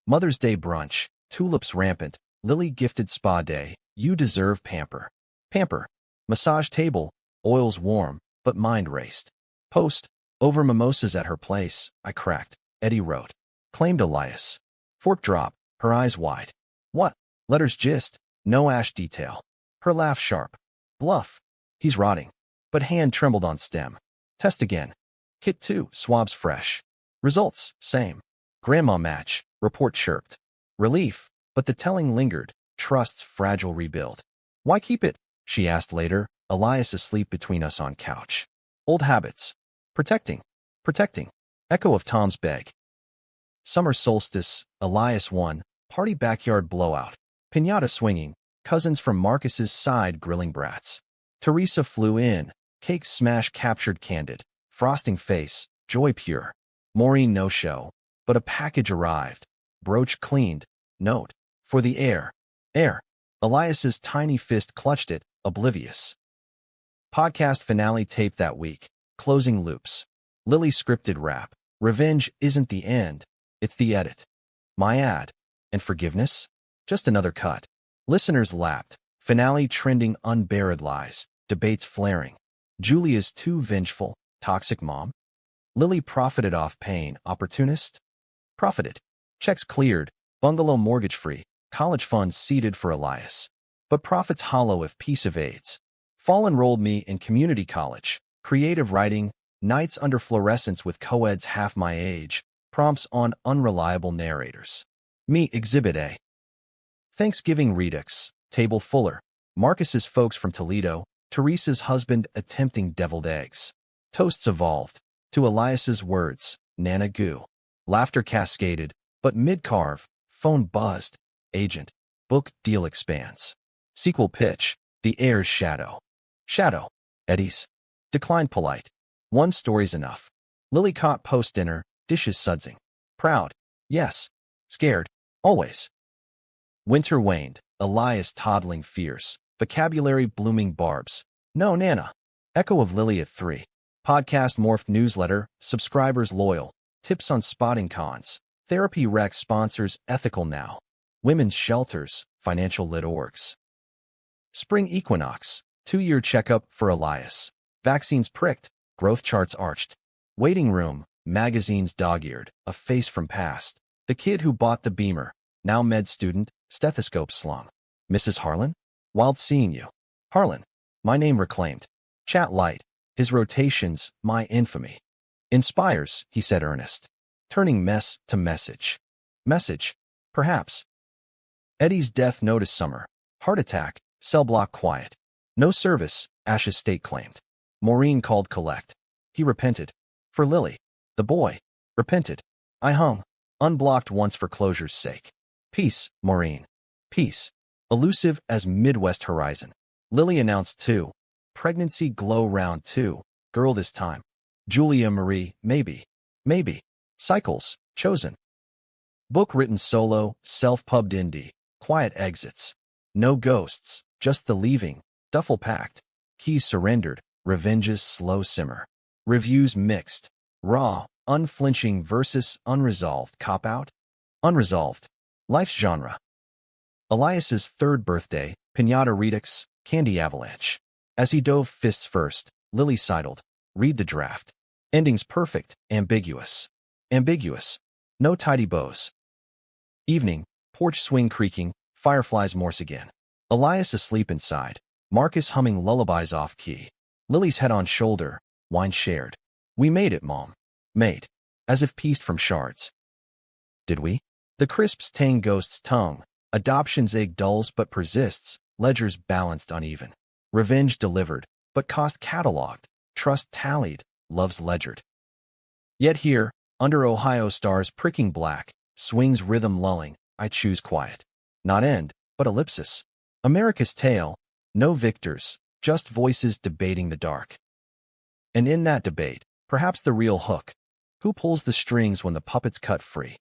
Mother's Day brunch, tulips rampant, Lily gifted spa day, you deserve pamper. Pamper. Massage table, oils warm, but mind raced. Post, over mimosas at her place, I cracked. Eddie wrote. Claimed Elias. Fork drop, her eyes wide. What? Letters gist, no ash detail. Her laugh sharp. Bluff. He's rotting. But hand trembled on stem. Test again. Kit 2, swabs fresh. Results, same. Grandma match, report chirped. Relief, but the telling lingered, trust's fragile rebuild. Why keep it? She asked later, Elias asleep between us on couch. Old habits. Protecting. Protecting. Echo of Tom's beg. Summer solstice, Elias 1, party backyard blowout. Piñata swinging, cousins from Marcus's side grilling brats. Teresa flew in, cake smash captured candid. Frosting face, joy pure. Maureen no show, but a package arrived. Brooch cleaned. Note. For the air. Air. Elias's tiny fist clutched it, oblivious. Podcast finale taped that week. Closing loops. Lily scripted rap. Revenge isn't the end, it's the edit. My ad. And forgiveness? Just another cut. Listeners lapped. Finale trending unburied lies. Debates flaring. Julia's too vengeful. Toxic mom? Lily profited off pain. Opportunist? Profited. Checks cleared. Bungalow mortgage-free. College funds seeded for Elias. But profits hollow if peace evades. Fall enrolled me in community college. Creative writing. Nights under fluorescence with co-eds half my age. Prompts on unreliable narrators. Me Exhibit A. Thanksgiving redux. Table fuller. Marcus's folks from Toledo. Teresa's husband attempting deviled eggs. Toasts evolved. To Elias's words, Nana goo. Laughter cascaded, but mid-carve, phone buzzed. Agent. Book deal expands. Sequel pitch. The heir's shadow. Shadow. Eddie's. Declined polite. One story's enough. Lily caught post-dinner, dishes sudsing. Proud. Yes. Scared. Always. Winter waned. Elias toddling fierce. Vocabulary blooming barbs. No Nana. Echo of Lily at 3. Podcast morphed newsletter, subscribers loyal. Tips on spotting cons. Therapy rec sponsors ethical now. Women's shelters, financial lit orgs. Spring equinox. 2-year checkup for Elias. Vaccines pricked, growth charts arched. Waiting room, magazines dog-eared, a face from past. The kid who bought the Beamer, now med student, stethoscope slung. Mrs. Harlan? Wild seeing you. Harlan. My name reclaimed. Chat light. His rotations, my infamy. Inspires, he said earnest. Turning mess to message. Message. Perhaps. Eddie's death notice summer. Heart attack. Cell block quiet. No service, Ash's state claimed. Maureen called collect. He repented. For Lily. The boy. Repented. I hung. Unblocked once for closure's sake. Peace, Maureen. Peace. Elusive as Midwest horizon. Lily announced too. Pregnancy glow round 2. Girl this time. Julia Marie, maybe. Maybe. Cycles, chosen. Book written solo, self-pubbed indie. Quiet exits. No ghosts, just the leaving. Duffel packed. Keys surrendered. Revenge's slow simmer. Reviews mixed. Raw, unflinching versus unresolved. Cop-out? Unresolved. Life's genre. Elias's 3rd birthday, Pinata Redux, Candy Avalanche. As he dove fists first, Lily sidled. Read the draft. Ending's perfect, ambiguous. Ambiguous. No tidy bows. Evening, porch swing creaking, fireflies morse again. Elias asleep inside, Marcus humming lullabies off-key. Lily's head on shoulder, wine shared. We made it, Mom. Made. As if pieced from shards. Did we? The crisp's tang ghost's tongue. Adoption's egg dulls but persists, ledgers balanced uneven. Revenge delivered, but cost cataloged. Trust tallied, love's ledgered. Yet here, under Ohio stars pricking black, swings rhythm lulling, I choose quiet. Not end, but ellipsis. America's tale, no victors, just voices debating the dark. And in that debate, perhaps the real hook. Who pulls the strings when the puppets cut free?